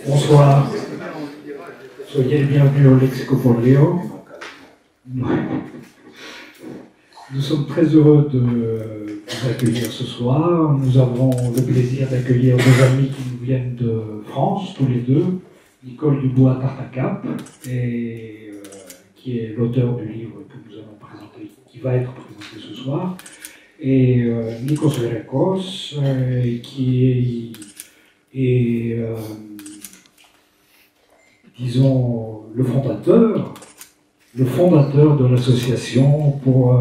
Bonsoir, soyez les bienvenus au Lexicofolio. Nous sommes très heureux de vous accueillir ce soir. Nous avons le plaisir d'accueillir deux amis qui nous viennent de France, tous les deux, Nicole Dubois-Tartacap, qui est l'auteur du livre que nous allons présenter, qui va être présenté ce soir, et Nikos Verekos, qui est disons, le fondateur de l'association pour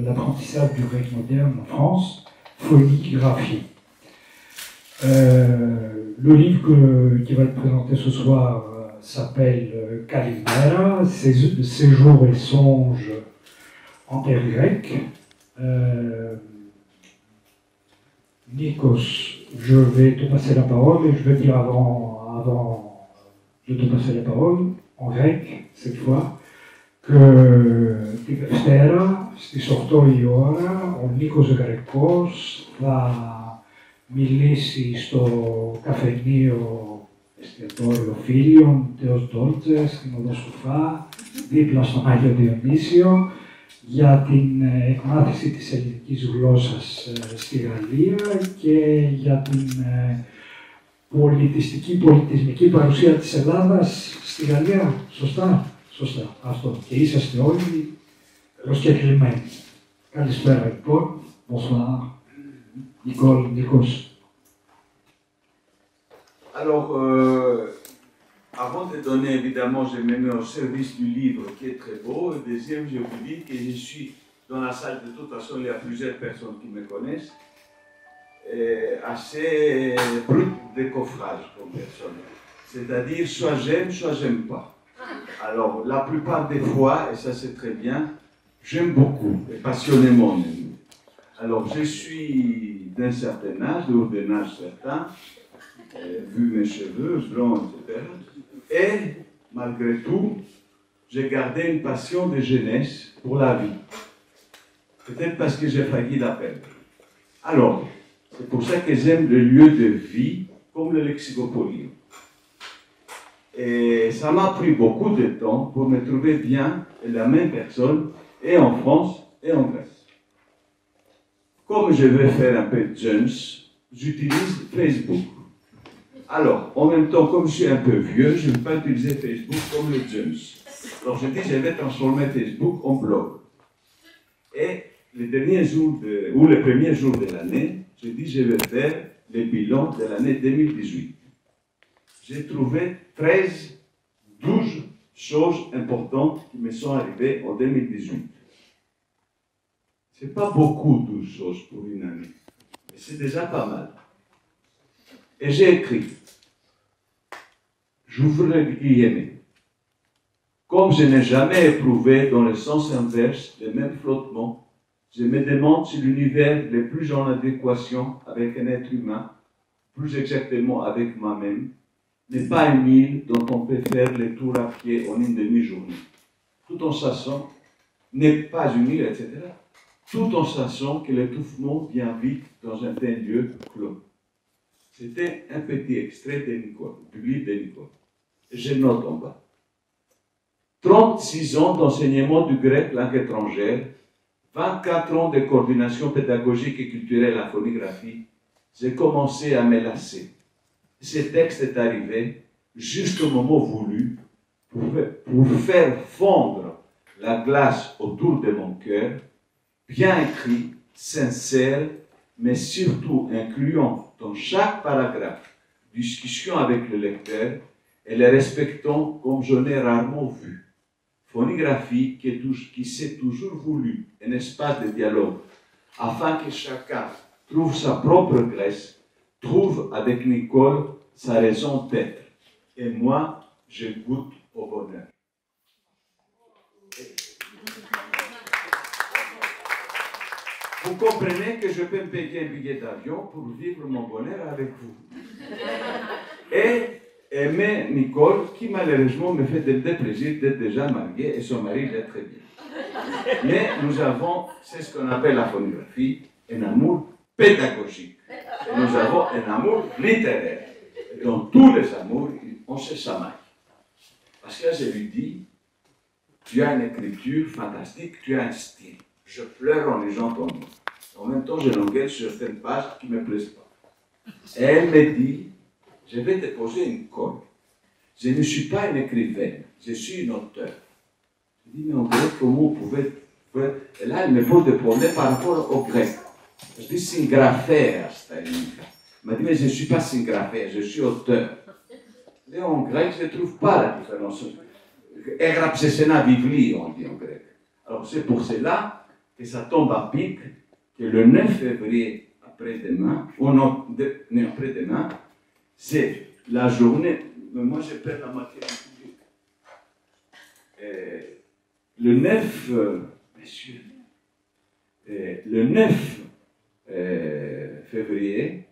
l'apprentissage du grec moderne en France, Phonigraphie. Le livre qui va être présenté ce soir s'appelle Kalimera, Séjours et songes en terre grecque. Nikos, je vais te passer la parole et je vais dire avant de te passer la parole, en grec, cette fois, que τη Δευτέρα στις 8 η ώρα ο Νίκος Γρεκός θα μιλήσει στο καφενείο εστιατόριο Φίλιων, Τέος Ντόλτσε, στην Οδό Σουφά, δίπλα στον Άγιο Διονύσιο, για την εκμάθηση της ελληνικής γλώσσας στη Γαλλία και για την πολιτισμική παρουσία της Ελλάδας στη Γαλλία. Σωστά, αυτό. Και είσαστε όλοι προσκεκλημένοι. Καλησπέρα λοιπόν. Bonsoir. Nicole, Nikos. Alors, avant de donner, évidemment, je me mets au service du livre qui est très beau. Et deuxième, je vous dis que je suis dans la salle, de toute façon, il y a plusieurs personnes qui me connaissent. Assez brut de coffrage comme personne. C'est-à-dire, soit j'aime pas. Alors, la plupart des fois, et ça c'est très bien, j'aime beaucoup, et passionnément même. Alors, je suis d'un certain âge, d'un âge certain, vu mes cheveux blancs, etc. Et, malgré tout, j'ai gardé une passion de jeunesse pour la vie. Peut-être parce que j'ai failli la perdre. Alors, c'est pour ça que j'aime le lieu de vie comme le Lexicofolio. Et ça m'a pris beaucoup de temps pour me trouver bien la même personne, et en France et en Grèce. Comme je veux faire un peu de jeunes, j'utilise Facebook. Alors, en même temps, comme je suis un peu vieux, je ne veux pas utiliser Facebook comme les jeunes. Alors je dis, je vais transformer Facebook en blog. Et les derniers jours, ou les premiers jours de l'année, je dis, je vais faire le bilan de l'année 2018. J'ai trouvé 12 choses importantes qui me sont arrivées en 2018. C'est pas beaucoup, 12 choses pour une année, mais c'est déjà pas mal. Et j'ai écrit, j'ouvre les guillemets, comme je n'ai jamais éprouvé dans le sens inverse les mêmes flottements, je me demande si l'univers est plus en adéquation avec un être humain, plus exactement avec moi-même, n'est pas une île dont on peut faire le tour à pied en une demi-journée. Tout en sachant, n'est pas une île, etc. Tout en sachant que l'étouffement vient vite dans un tel lieu clos. C'était un petit extrait de Nicole, du livre de Nicole. Je note en bas. 36 ans d'enseignement du grec langue étrangère, 24 ans de coordination pédagogique et culturelle à Phonigraphie, j'ai commencé à me lasser. Ce texte est arrivé juste au moment voulu pour faire fondre la glace autour de mon cœur, bien écrit, sincère mais surtout incluant dans chaque paragraphe discussion avec le lecteur et les respectant comme je l'ai rarement vu. Phonographie qui s'est toujours voulu un espace de dialogue afin que chacun trouve sa propre Grèce, trouve avec Nicole sa raison d'être. Et moi, je goûte au bonheur. Vous comprenez que je peux me payer un billet d'avion pour vivre mon bonheur avec vous. Et aimer Nicole, qui malheureusement me fait le plaisir d'être déjà mariée et son mari l'est très bien. Mais nous avons, c'est ce qu'on appelle la phonographie, un amour pédagogique. Et nous avons un amour littéraire. Et dans tous les amours, on se chamaille. Parce que je lui dis, tu as une écriture fantastique, tu as un style. Je pleure en lisant ton nom. En même temps, je l'engueule sur certaines pages qui ne me plaisent pas. Et elle me dit, je vais te poser une colle. Je ne suis pas une écrivaine, je suis une auteur. Je dis, mais en grec, comment vous pouvez... Et là, elle me pose des problèmes par rapport au grec. Je dis, singgraphère, c'est-à-dire. Elle m'a dit, mais je ne suis pas singgraphère, je suis auteur. Et en grec, je ne trouve pas la différence. Egrapsesena vivli, on dit en grec. Alors, c'est pour cela que ça tombe à pic, que le 9 février, après-demain, ou non, après-demain, c'est la journée, mais moi je perds la moitié du public. Le 9, messieurs, le 9 février,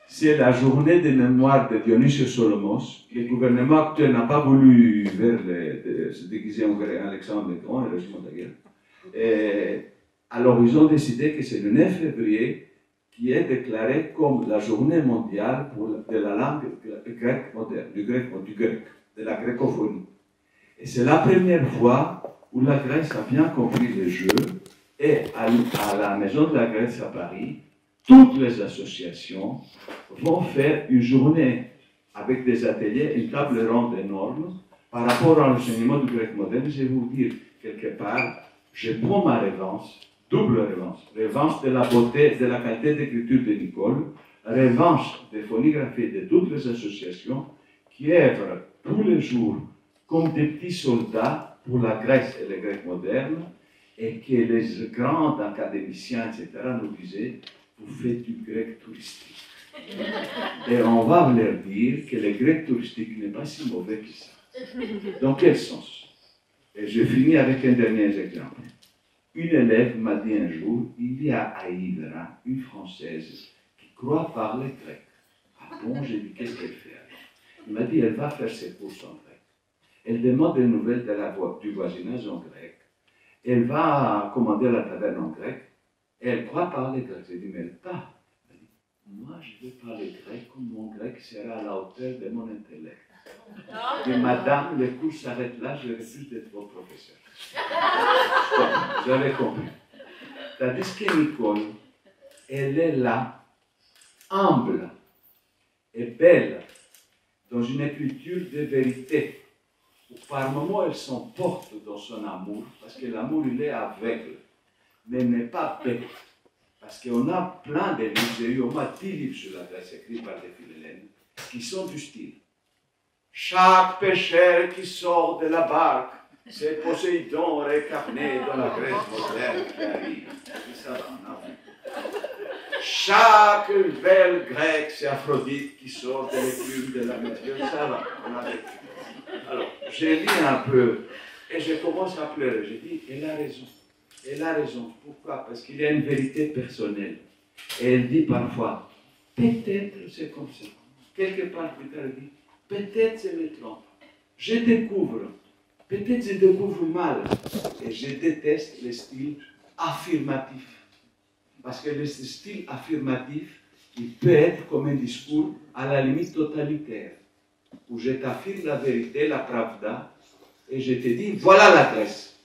c'est la journée de mémoire de Dionysios Solomos. Le gouvernement actuel n'a pas voulu se déguiser en Alexandre le Grand, heureusement d'ailleurs. Alors ils ont décidé que c'est le 9 février qui est déclaré comme la journée mondiale de la langue grecque moderne, du grec, de la grécophonie. Et c'est la première fois où la Grèce a bien compris les jeux, et à la Maison de la Grèce à Paris, toutes les associations vont faire une journée avec des ateliers, une table ronde énorme, par rapport à l'enseignement du grec moderne. Je vais vous dire, quelque part, je prends ma revanche, double revanche. Revanche de la beauté, de la qualité d'écriture de Nicole, revanche des phonographies de toutes les associations qui œuvrent tous les jours comme des petits soldats pour la Grèce et les Grecs modernes, et que les grands académiciens, etc., nous disaient, vous faites du grec touristique. Et on va leur dire que le grec touristique n'est pas si mauvais que ça. Dans quel sens? Et je finis avec un dernier exemple. Une élève m'a dit un jour, il y a à Hydra une Française qui croit parler grec. Ah bon, j'ai dit, qu'est-ce qu'elle fait alors? Il m'a dit, elle va faire ses courses en grec. Elle demande des nouvelles du voisinage en grec. Elle va commander la taverne en grec. Et elle croit parler grec. J'ai dit, mais elle parle. Elle dit, moi, je vais parler grec comme mon grec sera à la hauteur de mon intellect. Et madame, le cours s'arrête là, je refuse d'être votre professeur. J'avais compris. Tandis que Nicole, elle est là, humble et belle, dans une écriture de vérité, où par moments elle s'emporte dans son amour, parce que l'amour il est aveugle, mais n'est pas bête. Parce qu'on a plein de livres, j'ai eu au moins 10 livres sur la Grèce écrits par des philhellènes, qui sont du style. Chaque pêcheur qui sort de la barque, c'est Poséidon réincarné dans la Grèce moderne qui arrive. Ça va, non? Chaque belle grecque, c'est Aphrodite qui sort de l'écume de la nature. Ça va, on a vécu. Alors, j'ai lu un peu et je commence à pleurer. J'ai dit, elle a raison. Elle a raison. Pourquoi? Parce qu'il y a une vérité personnelle. Et elle dit parfois, peut-être c'est comme ça. Quelque part plus tard, elle dit, peut-être c'est me trompe. Je découvre. Peut-être je découvre mal. Et je déteste le style affirmatif. Parce que le style affirmatif, il peut être comme un discours à la limite totalitaire. Où je t'affirme la vérité, la pravda, et je te dis, voilà la Grèce.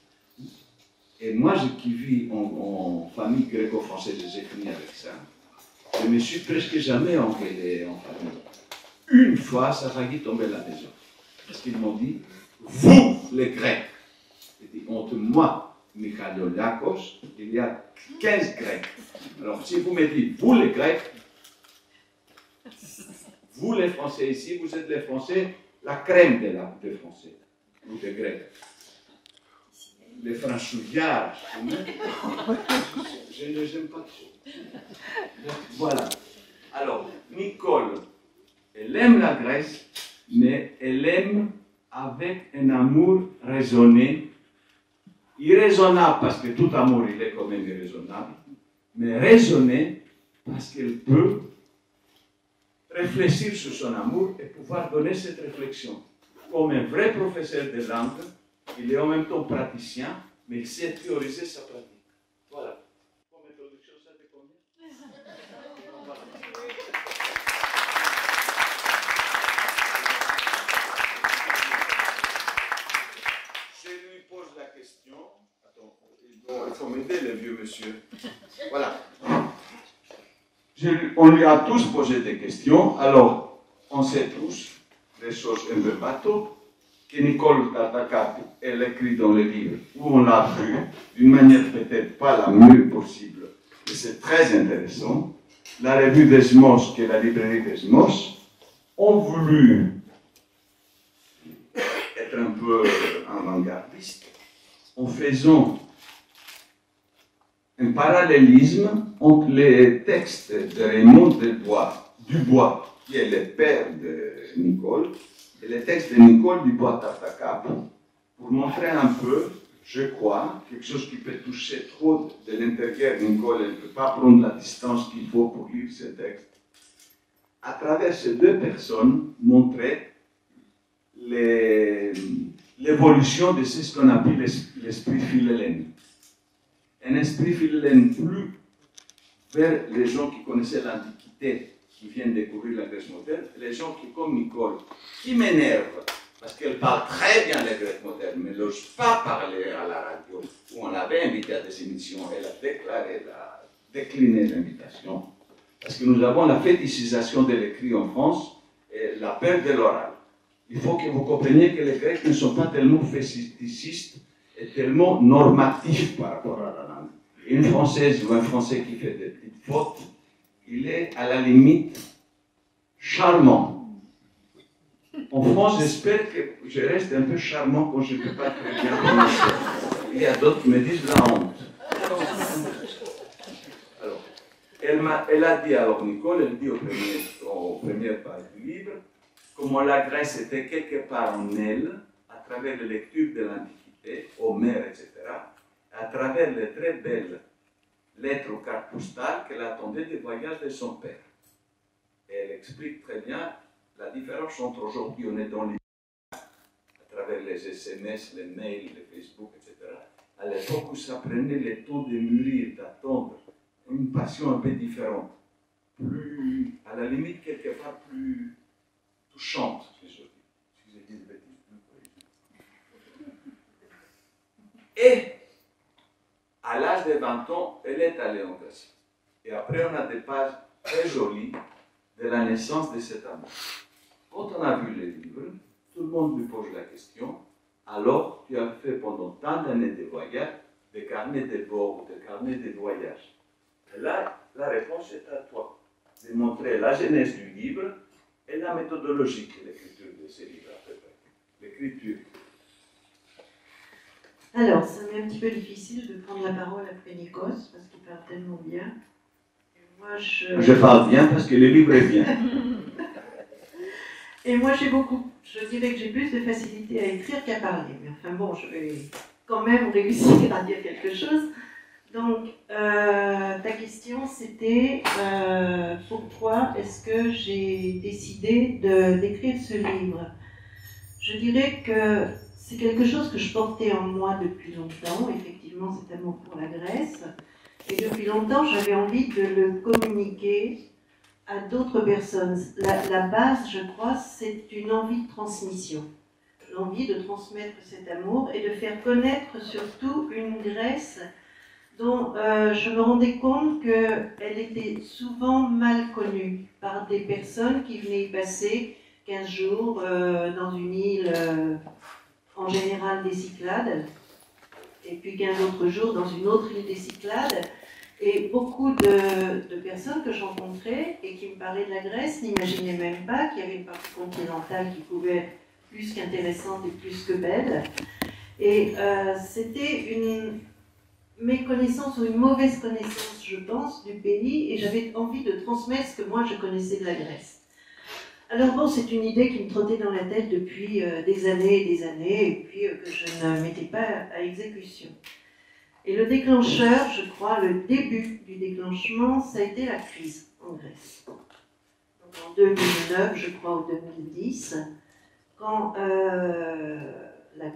Et moi, qui vis en famille gréco-française, j'ai fini avec ça, je me suis presque jamais engueulé en famille. Une fois, ça a failli tomber à la maison. Parce qu'ils m'ont dit, vous, les Grecs. J'ai dit, honte moi, Michaliolakos, il y a 15 Grecs. Alors si vous me dites, vous les Grecs, vous les Français ici, vous êtes les Français, la crème des Français, ou des Grecs. Les franchouillards, je ne les aime pas trop. Voilà. Alors, Nicole, elle aime la Grèce, mais elle aime avec un amour raisonné, irraisonnable, parce que tout amour, il est quand même irraisonnable, mais raisonné, parce qu'elle peut réfléchir sur son amour et pouvoir donner cette réflexion. Comme un vrai professeur de langue, il est en même temps praticien, mais il sait théoriser sa pratique. Voilà. Comme introduction, ça te convient? Voilà. Je lui pose la question. Attends, il faut m'aider, le vieux monsieur. Voilà. On lui a tous posé des questions, alors on sait tous des choses un peu bateau, que Nicole Tartakat, elle écrit dans le livre, où on l'a vu d'une manière peut-être pas la mieux possible, et c'est très intéressant. La revue Desmos, qui est la librairie Desmos, ont voulu être un peu avant-gardistes en faisant un parallélisme entre les textes de Raymond Dubois, qui est le père de Nicole, et les textes de Nicole Dubois-Tartakat, pour montrer un peu, je crois, quelque chose qui peut toucher trop de l'intérieur. Nicole, elle ne peut pas prendre la distance qu'il faut pour lire ces textes. À travers ces deux personnes, montrer l'évolution de ce qu'on appelle l'esprit philhellène. Un esprit philhellène plus vers les gens qui connaissaient l'Antiquité, qui viennent découvrir la Grèce moderne, les gens qui, comme Nicole, qui m'énervent, parce qu'elle parle très bien la Grèce moderne, mais n'ose pas parler à la radio, où on l'avait invitée à des émissions, elle a décliné l'invitation, parce que nous avons la fétichisation de l'écrit en France et la peur de l'oral. Il faut que vous compreniez que les Grecs ne sont pas tellement fétichistes et tellement normatifs par rapport à la langue. Une Française ou un Français qui fait des petites fautes, il est à la limite charmant. En France, j'espère que je reste un peu charmant quand je ne peux pas très bien prononcer. Il y a d'autres qui me disent la honte. Alors, elle a dit, alors Nicole, elle dit au premier page du livre, comment la Grèce était quelque part en elle, à travers les lectures de l'Antiquité, Homère, etc., à travers les très belles lettres aux cartes postales qu'elle attendait des voyages de son père. Et elle explique très bien la différence entre aujourd'hui, on est dans les à travers les SMS, les mails, les Facebook, etc. À l'époque où ça prenait le temps de mûrir, d'attendre, une passion un peu différente, plus, à la limite, quelque part plus touchante, si je dis des bêtises. Et à l'âge de 20 ans, elle est allée en Grèce. Et après, on a des pages très jolies de la naissance de cet amour. Quand on a vu les livres, tout le monde lui pose la question, alors tu as fait pendant tant d'années de voyages, des carnets de bord ou des carnets de voyage. Et là, la réponse est à toi, de montrer la genèse du livre et la méthodologie de l'écriture de ces livres, à peu près. L'écriture. Alors, ça m'est un petit peu difficile de prendre la parole après Nikos, parce qu'il parle tellement bien. Et moi, je parle bien parce que le livre est bien. Et moi, je dirais que j'ai plus de facilité à écrire qu'à parler. Mais enfin bon, je vais quand même réussir à dire quelque chose. Donc, ta question, c'était pourquoi est-ce que j'ai décidé d'écrire ce livre? Je dirais que c'est quelque chose que je portais en moi depuis longtemps. Effectivement, cet amour pour la Grèce. Et depuis longtemps, j'avais envie de le communiquer à d'autres personnes. La base, je crois, c'est une envie de transmission. L'envie de transmettre cet amour et de faire connaître surtout une Grèce dont je me rendais compte qu'elle était souvent mal connue par des personnes qui venaient y passer 15 jours dans une île, en général des Cyclades, et puis 15 autres jours dans une autre île des Cyclades. Et beaucoup de personnes que je rencontrais et qui me parlaient de la Grèce n'imaginaient même pas qu'il y avait une partie continentale qui pouvait être plus qu'intéressante et plus que belle. Et c'était une méconnaissance ou une mauvaise connaissance, je pense, du pays, et j'avais envie de transmettre ce que moi je connaissais de la Grèce. Alors bon, c'est une idée qui me trottait dans la tête depuis des années, et puis que je ne mettais pas à exécution. Et le déclencheur, je crois, le début du déclenchement, ça a été la crise en Grèce. Donc en 2009, je crois, ou 2010, quand la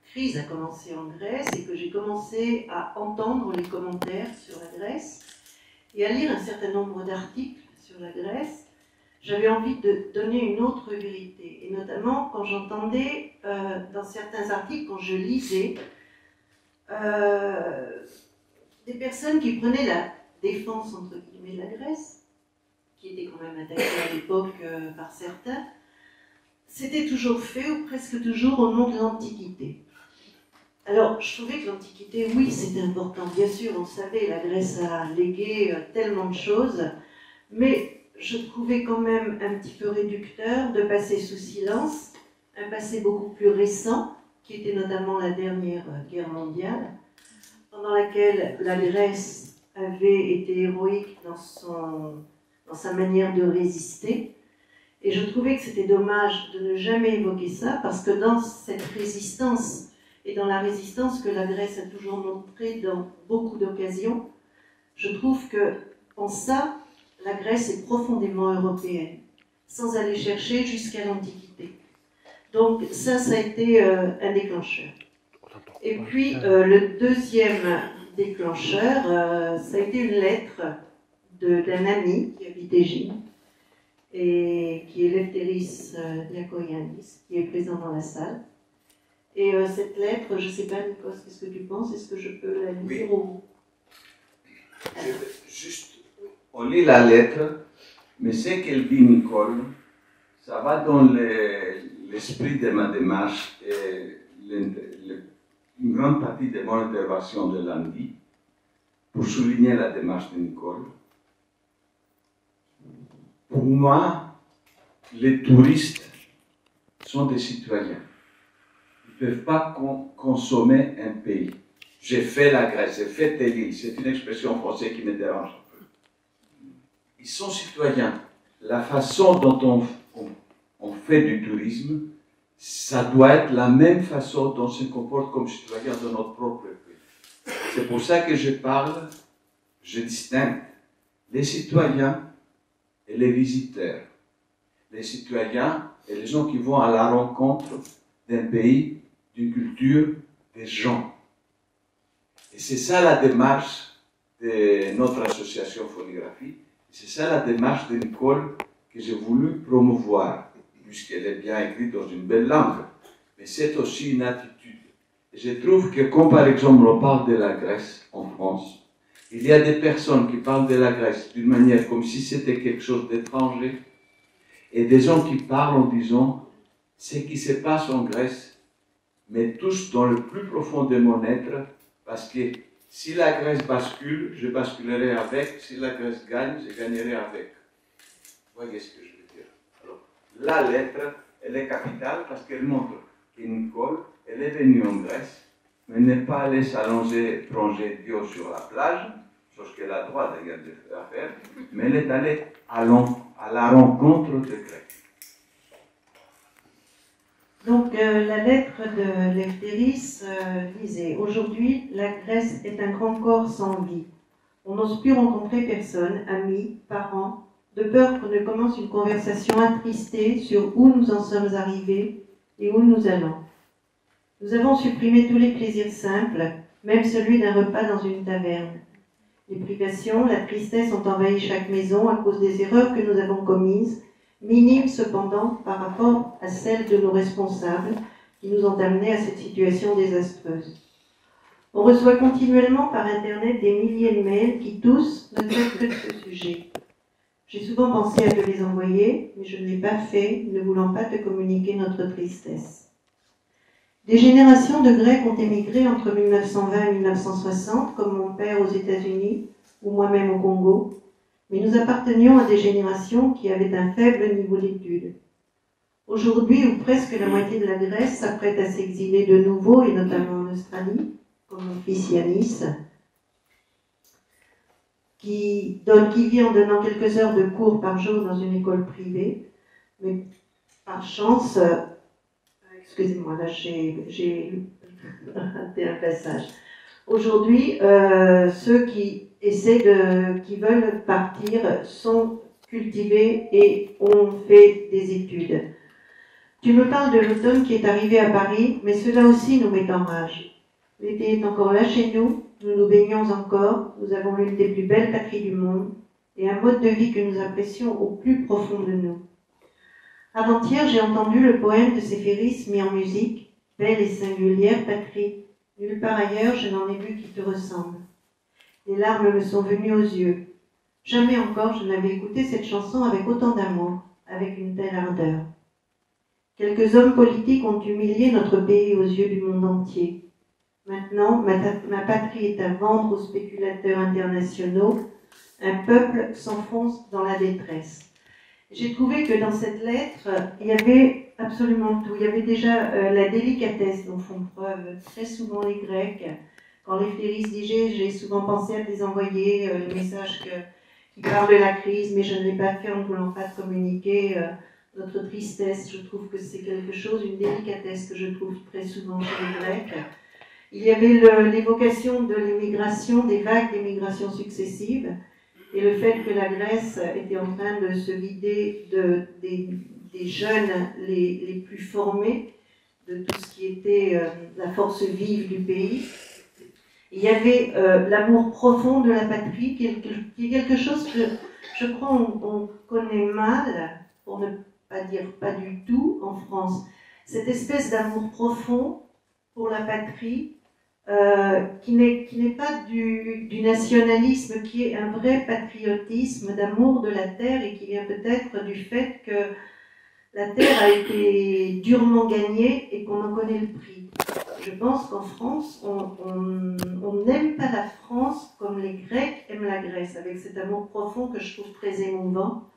crise a commencé en Grèce et que j'ai commencé à entendre les commentaires sur la Grèce et à lire un certain nombre d'articles sur la Grèce, j'avais envie de donner une autre vérité. Et notamment quand j'entendais dans certains articles, quand je lisais, des personnes qui prenaient la défense, entre guillemets, de la Grèce, qui était quand même attaquée à l'époque par certains, c'était toujours fait, ou presque toujours, au nom de l'Antiquité. Alors, je trouvais que l'Antiquité, oui, c'était important, bien sûr, on savait, la Grèce a légué tellement de choses, mais je trouvais quand même un petit peu réducteur de passer sous silence un passé beaucoup plus récent, qui était notamment la dernière guerre mondiale, pendant laquelle la Grèce avait été héroïque dans sa manière de résister. Et je trouvais que c'était dommage de ne jamais évoquer ça, parce que dans cette résistance, et dans la résistance que la Grèce a toujours montrée dans beaucoup d'occasions, je trouve que, en ça, la Grèce est profondément européenne, sans aller chercher jusqu'à l'Antiquité. Donc ça a été un déclencheur. Et puis le deuxième déclencheur, ça a été une lettre d'un ami qui habite Égine, et qui est Lefteris Diakoyannis, qui est présent dans la salle. Et cette lettre, je ne sais pas, Nikos, qu'est-ce que tu penses? Est-ce que je peux la lire? Oui. Juste, on lit la lettre, mais ce qu'elle dit, Nicole, ça va dans l'esprit de ma démarche et une grande partie de mon intervention de lundi pour souligner la démarche de Nicole. Pour moi, les touristes sont des citoyens. Ils ne peuvent pas consommer un pays. J'ai fait la Grèce, j'ai fait telle île. C'est une expression française qui me dérange un peu. Ils sont citoyens. La façon dont on fait du tourisme, ça doit être la même façon dont on se comporte comme citoyen de notre propre pays. C'est pour ça que je parle, je distingue les citoyens et les visiteurs. Les citoyens et les gens qui vont à la rencontre d'un pays, d'une culture, des gens. Et c'est ça la démarche de notre association Phonographie. C'est ça la démarche de Nicole que j'ai voulu promouvoir, puisqu'elle est bien écrite dans une belle langue. Mais c'est aussi une attitude. Et je trouve que, comme par exemple on parle de la Grèce en France, il y a des personnes qui parlent de la Grèce d'une manière comme si c'était quelque chose d'étranger, et des gens qui parlent en disant ce qui se passe en Grèce me touche dans le plus profond de mon être, parce que si la Grèce bascule, je basculerai avec, si la Grèce gagne, je gagnerai avec. Vous voyez ce que je veux dire? Alors, la lettre, elle est capitale parce qu'elle montre que Nicole, elle est venue en Grèce, mais n'est pas allée s'allonger, plonger Dieu sur la plage, chose qu'elle a le droit d'ailleurs de faire, mais elle est allée à la rencontre des Grecs. Donc la lettre de Lefteris disait « Aujourd'hui, la Grèce est un grand corps sans vie. On n'ose plus rencontrer personne, amis, parents, de peur qu'on ne commence une conversation attristée sur où nous en sommes arrivés et où nous allons. Nous avons supprimé tous les plaisirs simples, même celui d'un repas dans une taverne. Les privations, la tristesse ont envahi chaque maison à cause des erreurs que nous avons commises, minimes cependant par rapport à celles de nos responsables qui nous ont amenés à cette situation désastreuse. On reçoit continuellement par Internet des milliers de mails qui tous ne traitent que de ce sujet. J'ai souvent pensé à te les envoyer, mais je ne l'ai pas fait, ne voulant pas te communiquer notre tristesse. Des générations de Grecs ont émigré entre 1920 et 1960, comme mon père aux États-Unis ou moi-même au Congo, mais nous appartenions à des générations qui avaient un faible niveau d'études. Aujourd'hui, où presque la moitié de la Grèce s'apprête à s'exiler de nouveau, et notamment en Australie, comme mon fils Yanis, qui vit en donnant quelques heures de cours par jour dans une école privée, mais par chance, excusez-moi, là j'ai raté un passage. Aujourd'hui, ceux qui veulent partir sont cultivés et ont fait des études. Tu me parles de l'automne qui est arrivé à Paris, mais cela aussi nous met en rage. L'été est encore là chez nous, nous nous baignons encore, nous avons l'une des plus belles patries du monde et un mode de vie que nous apprécions au plus profond de nous. Avant-hier, j'ai entendu le poème de Séphéris mis en musique, belle et singulière patrie. Nulle part ailleurs, je n'en ai vu qui te ressemble. Les larmes me sont venues aux yeux. Jamais encore je n'avais écouté cette chanson avec autant d'amour, avec une telle ardeur. Quelques hommes politiques ont humilié notre pays aux yeux du monde entier. Maintenant, ma patrie est à vendre aux spéculateurs internationaux. Un peuple s'enfonce dans la détresse. J'ai trouvé que dans cette lettre, il y avait absolument tout. Il y avait déjà la délicatesse dont font preuve très souvent les Grecs. Quand Léphtéris disait, j'ai souvent pensé à les envoyer les messages qui parlent de la crise, mais je ne l'ai pas fait en ne voulant pas communiquer notre tristesse. Je trouve que c'est quelque chose, une délicatesse que je trouve très souvent chez les Grecs. Il y avait l'évocation de l'immigration, des vagues d'immigration successives, et le fait que la Grèce était en train de se vider des jeunes les plus formés, de tout ce qui était la force vive du pays. Il y avait l'amour profond de la patrie, qui est quelque chose que je crois on connaît mal, pour ne pas dire pas du tout, en France. Cette espèce d'amour profond pour la patrie, qui n'est pas du nationalisme, qui est un vrai patriotisme d'amour de la terre et qui vient peut-être du fait que la terre a été durement gagnée et qu'on en connaît le prix. Je pense qu'en France, on n'aime pas la France comme les Grecs aiment la Grèce, avec cet amour profond que je trouve très émouvant.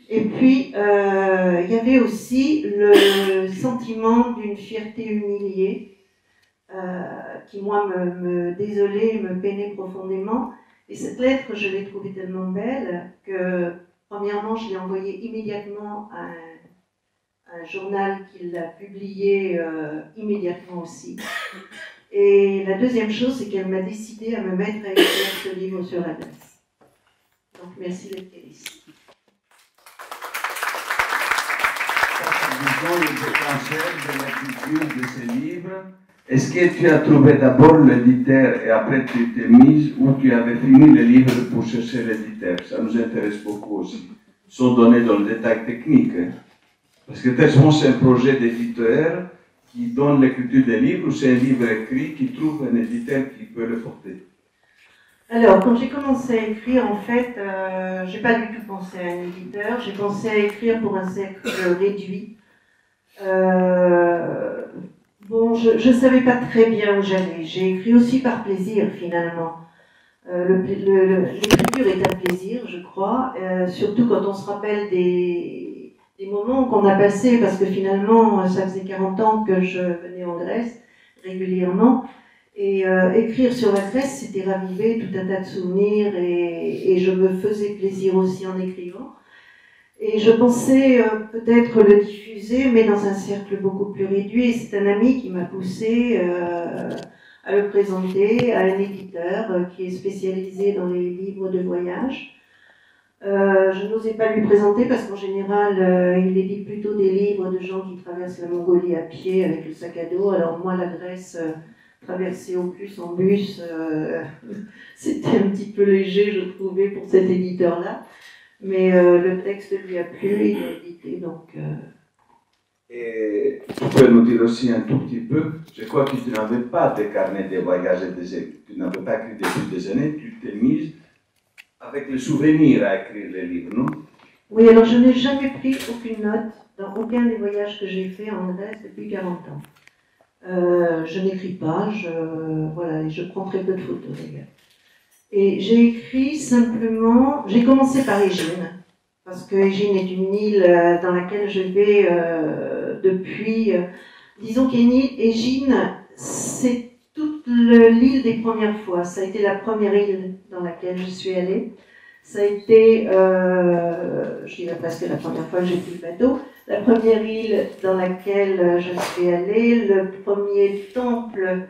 Et puis, il y avait aussi le sentiment d'une fierté humiliée, qui moi me désolait, me peinait profondément. Et cette lettre, je l'ai trouvée tellement belle que, premièrement, je l'ai envoyée immédiatement à un journal qui l'a publiée immédiatement aussi. Et la deuxième chose, c'est qu'elle m'a décidé à me mettre à écrire ce livre sur la Grèce. Donc merci Léphtéris. Disons le potentiel de l'écriture de ces livres. Est-ce que tu as trouvé d'abord l'éditeur et après tu t'es mise ou tu avais fini le livre pour chercher l'éditeur? Ça nous intéresse beaucoup aussi, sans donner dans le détail technique. Parce que tellement c'est un projet d'éditeur qui donne l'écriture des livres ou c'est un livre écrit qui trouve un éditeur qui peut le porter? Alors, quand j'ai commencé à écrire, en fait, j'ai pas du tout pensé à un éditeur. J'ai pensé à écrire pour un cercle réduit. Bon, je ne savais pas très bien où j'allais. J'ai écrit aussi par plaisir, finalement. L'écriture est un plaisir, je crois, surtout quand on se rappelle des moments qu'on a passés, parce que finalement, ça faisait 40 ans que je venais en Grèce régulièrement. Et écrire sur la Grèce, c'était raviver tout un tas de souvenirs, et je me faisais plaisir aussi en écrivant. Et je pensais peut-être le diffuser, mais dans un cercle beaucoup plus réduit. Et c'est un ami qui m'a poussé à le présenter à un éditeur qui est spécialisé dans les livres de voyage. Je n'osais pas lui présenter parce qu'en général, il édite plutôt des livres de gens qui traversent la Mongolie à pied avec le sac à dos. Alors moi, la Grèce, traversée au plus en bus, c'était un petit peu léger, je trouvais, pour cet éditeur-là. Mais le texte lui a plu, il l'a édité, donc... Et tu peux nous dire aussi un tout petit peu, je crois que tu n'avais pas de carnet de voyage, tu n'avais pas écrit depuis des années, tu t'es mise avec le souvenir à écrire les livres, non? Oui, alors je n'ai jamais pris aucune note dans aucun des voyages que j'ai fait en Grèce depuis 40 ans. Je n'écris pas, voilà, je prends très peu de photos d'ailleurs. Et j'ai écrit simplement, j'ai commencé par Égine, parce que Égine est une île dans laquelle je vais depuis, disons qu'Égine, c'est toute l'île des premières fois. Ça a été la première île dans laquelle je suis allée. Ça a été, je dirais presque la première fois que j'ai pris le bateau, la première île dans laquelle je suis allée, le premier temple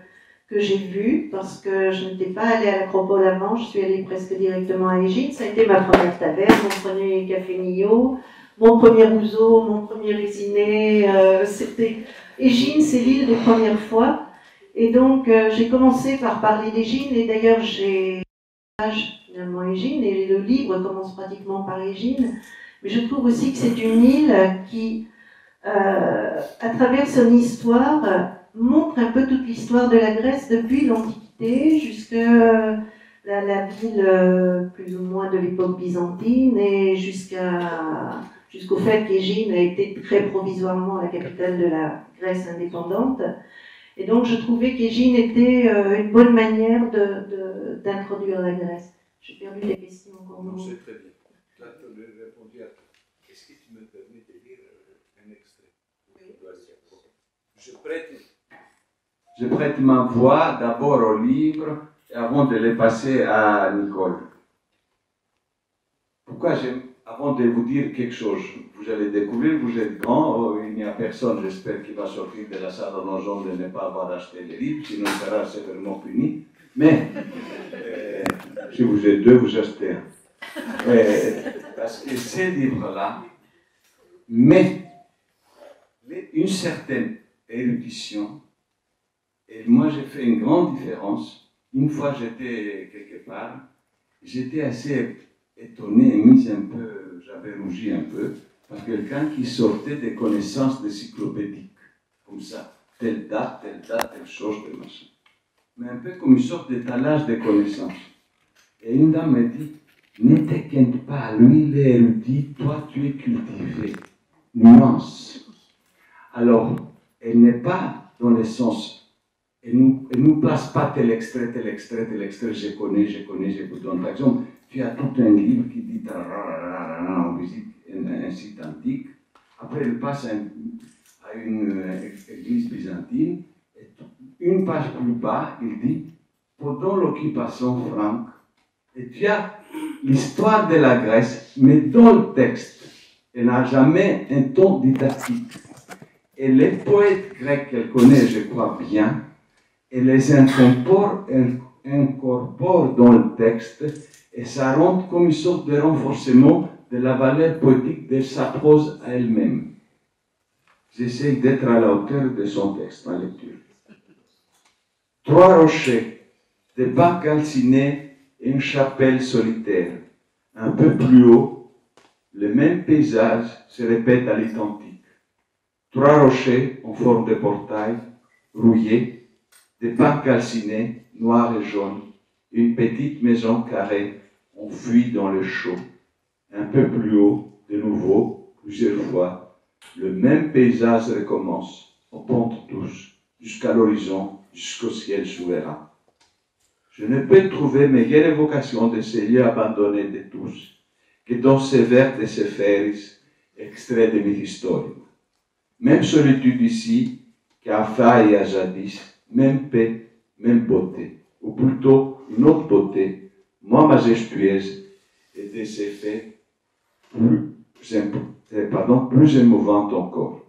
que j'ai vu, parce que je n'étais pas allée à l'Acropole avant, je suis allée presque directement à Égine. Ça a été ma première taverne, mon premier café Nio, mon premier ouzo, mon premier résiné. Égine, c'est l'île des premières fois. Et donc, j'ai commencé par parler d'Égine, et d'ailleurs, j'ai finalement Égine, et le livre commence pratiquement par Égine. Mais je trouve aussi que c'est une île qui, à travers son histoire, montre un peu toute l'histoire de la Grèce depuis l'Antiquité jusqu'à la ville plus ou moins de l'époque byzantine et jusqu'au fait qu'Égine a été très provisoirement la capitale de la Grèce indépendante. Et donc je trouvais qu'Égine était une bonne manière d'introduire la Grèce. J'ai perdu la question encore. Non, c'est très bien. Tu as répondu à tout. Est-ce que tu me permets de lire un extrait? Oui. Je prête ma voix d'abord au livre avant de les passer à Nicole. Pourquoi avant de vous dire quelque chose, vous allez découvrir, vous êtes grand, il n'y a personne, j'espère, qui va sortir de la salle en osant de ne pas avoir acheté les livres, sinon il sera sévèrement puni. Mais, si vous êtes deux, vous achetez un. Parce que ces livres-là mettent une certaine érudition. Et moi, j'ai fait une grande différence. Une fois, j'étais quelque part, j'étais assez étonné et mis un peu, j'avais rougi un peu, par quelqu'un qui sortait des connaissances encyclopédiques, comme ça, telle date, telle chose, tel machin. Mais un peu comme une sorte d'étalage de connaissances. Et une dame m'a dit, ne t'inquiète pas, lui il est érudit, toi tu es cultivé. Nuance. Alors, elle n'est pas dans le sens. Elle nous place pas tel extrait, je connais. Donc, par exemple, tu as tout un livre qui dit on visite un site antique. Après, elle passe à une église byzantine. Et une page plus bas, il dit pendant l'occupation franque, et tu as l'histoire de la Grèce, mais dans le texte, elle n'a jamais un ton didactique. Et les poètes grecs qu'elle connaît, je crois bien, elle les incorpore dans le texte et ça rend comme une sorte de renforcement de la valeur poétique de sa prose à elle-même. J'essaie d'être à la hauteur de son texte, ma lecture. Trois rochers, des bancs calcinés et une chapelle solitaire. Un peu plus haut, le même paysage se répète à l'identique. Trois rochers en forme de portail, rouillés, des bancs calcinés, noirs et jaunes, une petite maison carrée, on fuit dans le chaud. Un peu plus haut, de nouveau, plusieurs fois, le même paysage recommence, en pente douce, jusqu'à l'horizon, jusqu'au ciel souverain. Je ne peux trouver meilleure évocation de ces lieux abandonnés de tous que dans ces vers de ces féris, extraits de Mythistorium. Même solitude ici, qu'à faille à jadis, même paix, même beauté, ou plutôt une autre beauté, moins majestueuse et des effets plus émouvante encore.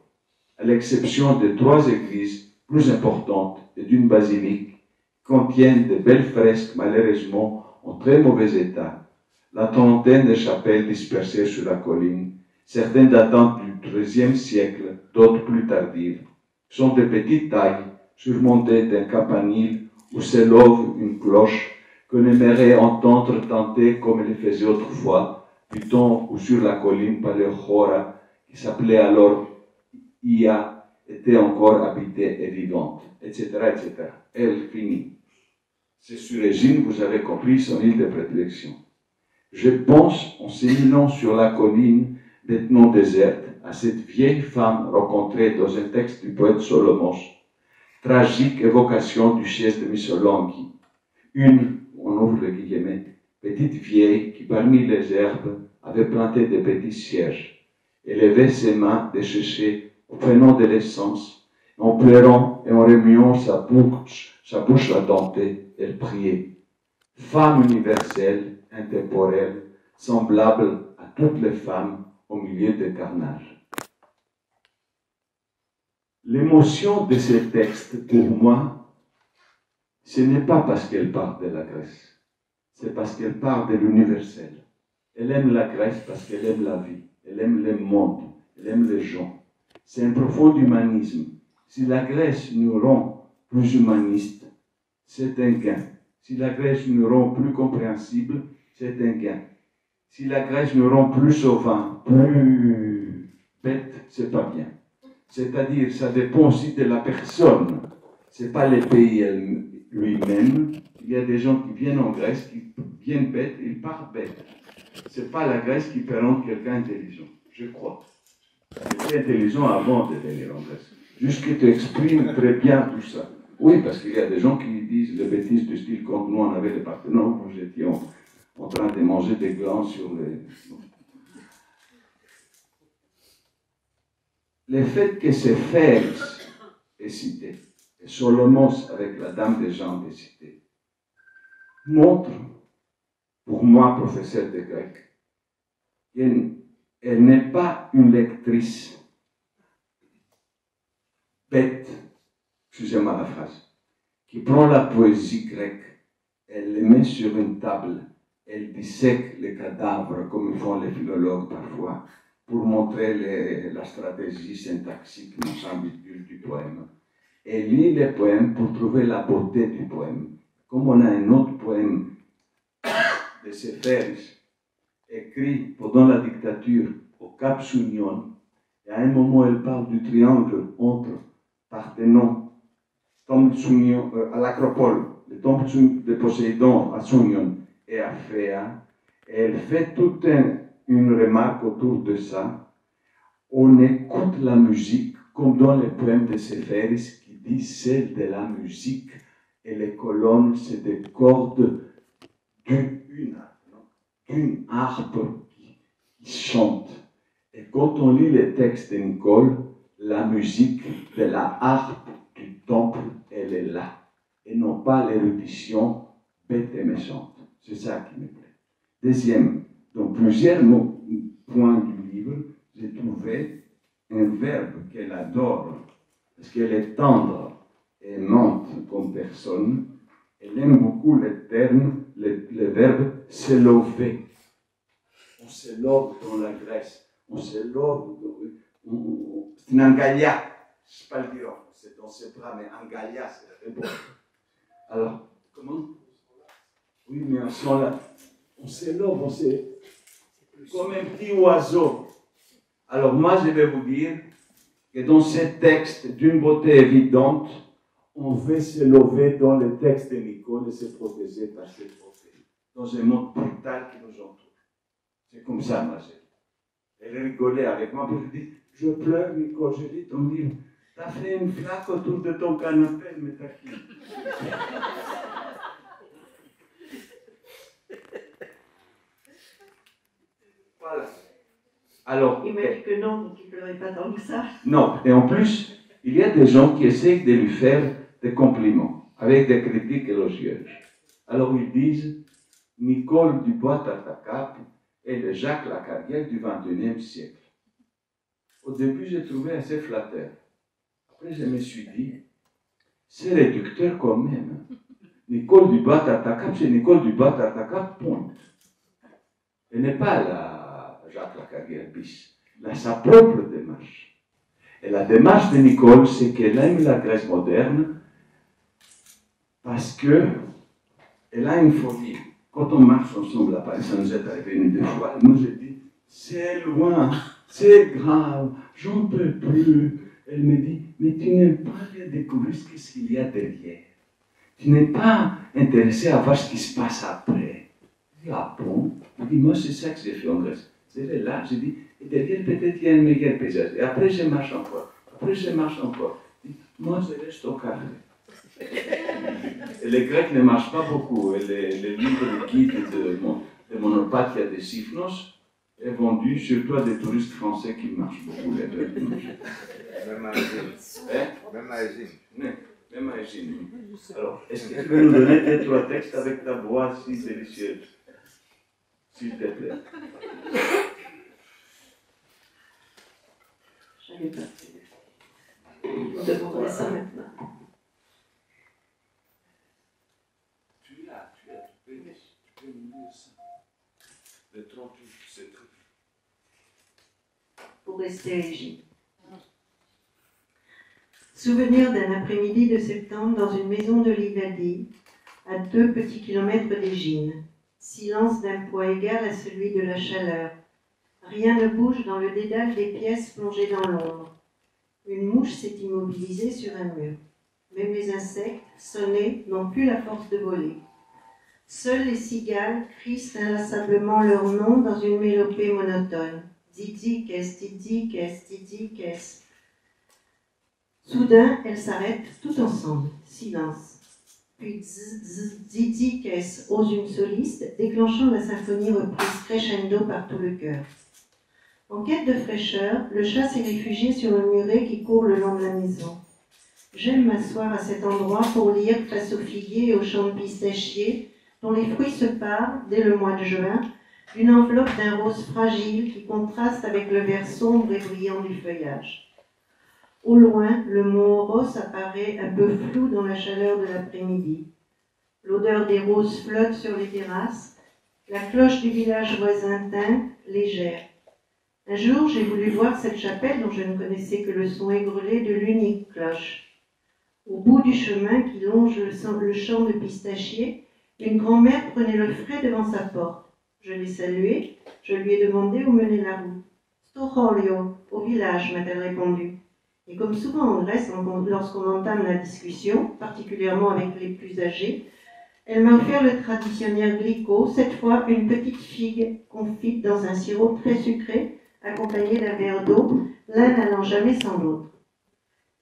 À l'exception de trois églises plus importantes et d'une basilique, contiennent de belles fresques malheureusement en très mauvais état, la trentaine de chapelles dispersées sur la colline, certaines datant du XIIIe siècle, d'autres plus tardives, sont de petite taille, surmontées d'un campanile où s'élève une cloche qu'on aimerait entendre tenter comme elle le faisait autrefois, du temps où sur la colline Paléochora, qui s'appelait alors Ia, était encore habitée et vivante, etc., etc. Elle finit. C'est sur Égine, vous avez compris, son île de prédilection. Je pense, en s'éminant sur la colline maintenant déserte, à cette vieille femme rencontrée dans un texte du poète Solomos, tragique évocation duchesse de Missolonghi. Une, on ouvre le guillemets, petite vieille qui parmi les herbes avait planté des petits cierges et levait ses mains desséchées en prenant de l'essence, en pleurant et en remuant sa bouche la dentée, elle priait. Femme universelle, intemporelle, semblable à toutes les femmes au milieu des carnages. L'émotion de ces textes, pour moi, ce n'est pas parce qu'elle parle de la Grèce, c'est parce qu'elle parle de l'universel. Elle aime la Grèce parce qu'elle aime la vie, elle aime le monde, elle aime les gens. C'est un profond humanisme. Si la Grèce nous rend plus humanistes, c'est un gain. Si la Grèce nous rend plus compréhensibles, c'est un gain. Si la Grèce nous rend plus sauvants, plus bêtes, c'est pas bien. C'est-à-dire, ça dépend aussi de la personne. C'est pas le pays lui-même. Il y a des gens qui viennent en Grèce, qui viennent bêtes, ils partent bêtes. C'est pas la Grèce qui peut rendre quelqu'un intelligent, je crois. Il était intelligent avant de venir en Grèce. Juste que tu exprimes très bien tout ça. Oui, parce qu'il y a des gens qui disent des bêtises du style quand nous on avait des partenaires, vous étiez en train de manger des glands sur les... Le fait que Céphèse est cité, et Solomos avec la dame des gens est cité, montre, pour moi, professeur de grec, qu'elle n'est pas une lectrice bête, excusez-moi la phrase, qui prend la poésie grecque, elle les met sur une table, elle dissèque les cadavres comme font les philologues parfois, pour montrer la stratégie syntaxique, me semble-t-il, du poème. Elle lit les poèmes pour trouver la beauté du poème. Comme on a un autre poème de Céphèse, écrit pendant la dictature au Cap Sounion, et à un moment elle parle du triangle entre Parthénon, tombe à l'Acropole, le tombe de Poséidon à Sounion et à Phéa, et elle fait toute une remarque autour de ça. On écoute la musique comme dans les poèmes de Céphèse qui disent celle de la musique et les colonnes c'est des cordes d'une harpe qui chante. Et quand on lit les textes de Nicole, la musique de la harpe du temple, elle est là. Et non pas l'érudition bête et méchante. C'est ça qui me plaît. Deuxième, dans plusieurs points du livre, j'ai trouvé un verbe qu'elle adore, parce qu'elle est tendre et aimante comme personne. Elle aime beaucoup le terme, le verbe « s'élever ». On s'élève dans la Grèce, on s'élève, c'est une angalia, je ne sais pas le dire, c'est dans ses bras, mais angalia, c'est très bon. Alors, comment? Oui, mais on s'élève, comme un petit oiseau. Alors moi, je vais vous dire que dans ces textes d'une beauté évidente, on veut s'élever dans les textes de Nicole et se protéger par cette beauté, dans un monde brutal qui nous entoure. C'est comme ça, ma chérie. Elle rigolait avec moi, puis je dis, je pleure, Nicole, je lis ton livre. T'as fait une flaque autour de ton canapé, mais t'as qui? Voilà. Alors, il m'a dit que non, qu'il ne pleurait pas tant que ça. Non, et en plus, il y a des gens qui essayent de lui faire des compliments, avec des critiques élogieuses. Alors ils disent, Nicole Dubois-Tartacape est le Jacques Lacarrière du XXIe siècle. Au début, j'ai trouvé assez flatteur. Après, je me suis dit, c'est réducteur quand même. Nicole Dubois-Tartacape, c'est Nicole Dubois-Tartacape, point. Elle n'est pas la Jacques Lacarrière bis. Elle a sa propre démarche. Et la démarche de Nicole, c'est qu'elle aime la Grèce moderne parce qu'elle a une folie. Quand on marche ensemble à Paris, ça nous est arrivé une deux fois, moi j'ai dit, c'est loin, c'est grave, j'en peux plus. Elle me dit, mais tu n'aimes pas bien découvrir ce qu'il y a derrière. Tu n'es pas intéressé à voir ce qui se passe après. Je dis, ah bon? Je dis, moi c'est ça que j'ai fait en Grèce. C'est là, j'ai dit, et derrière peut-être il y a un meilleur paysage. Et après je marche encore. Après je marche encore. Moi, je reste au carré. Et les Grecs ne marchent pas beaucoup. Et les livres, les guides de Monopathia de Sifnos est vendu surtout à des touristes français qui marchent beaucoup les Grecs. Même à Égine. Même à Égine. Même à Égine. Alors, est-ce que tu peux nous donner tes trois textes avec ta voix si délicieuse? S'il te plaît. J'avais pas. On demanderait ça maintenant. Tu peux nous lire ça. Le 38, c'est tout. Pour rester à Égine. Souvenir d'un après-midi de septembre dans une maison de Livadie, à 2 petits kilomètres d'Égine. Silence d'un poids égal à celui de la chaleur. Rien ne bouge dans le dédale des pièces plongées dans l'ombre. Une mouche s'est immobilisée sur un mur. Même les insectes, sonnés, n'ont plus la force de voler. Seuls les cigales crient inlassablement leur nom dans une mélopée monotone. Dzidzik, dzidzik, dzidzik. Soudain, elles s'arrêtent tout ensemble. Silence. Puis dzidzik ose une soliste, déclenchant la symphonie reprise crescendo par tout le chœur. En quête de fraîcheur, le chat s'est réfugié sur le muret qui court le long de la maison. J'aime m'asseoir à cet endroit pour lire face aux figuiers et aux champs de pistachiers, dont les fruits se parent, dès le mois de juin, d'une enveloppe d'un rose fragile qui contraste avec le vert sombre et brillant du feuillage. Au loin, le mont Oros apparaît un peu flou dans la chaleur de l'après-midi. L'odeur des roses flotte sur les terrasses, la cloche du village voisin teinte, légère. Un jour, j'ai voulu voir cette chapelle dont je ne connaissais que le son aigrelé de l'unique cloche. Au bout du chemin qui longe le champ de pistachiers, une grand-mère prenait le frais devant sa porte. Je l'ai saluée, je lui ai demandé où menait la route. Stoholio, au village, m'a-t-elle répondu. Et comme souvent en Grèce, lorsqu'on entame la discussion, particulièrement avec les plus âgés, elle m'a offert le traditionnel glicot, cette fois une petite figue confite dans un sirop très sucré, accompagné d'un verre d'eau, l'un n'allant jamais sans l'autre.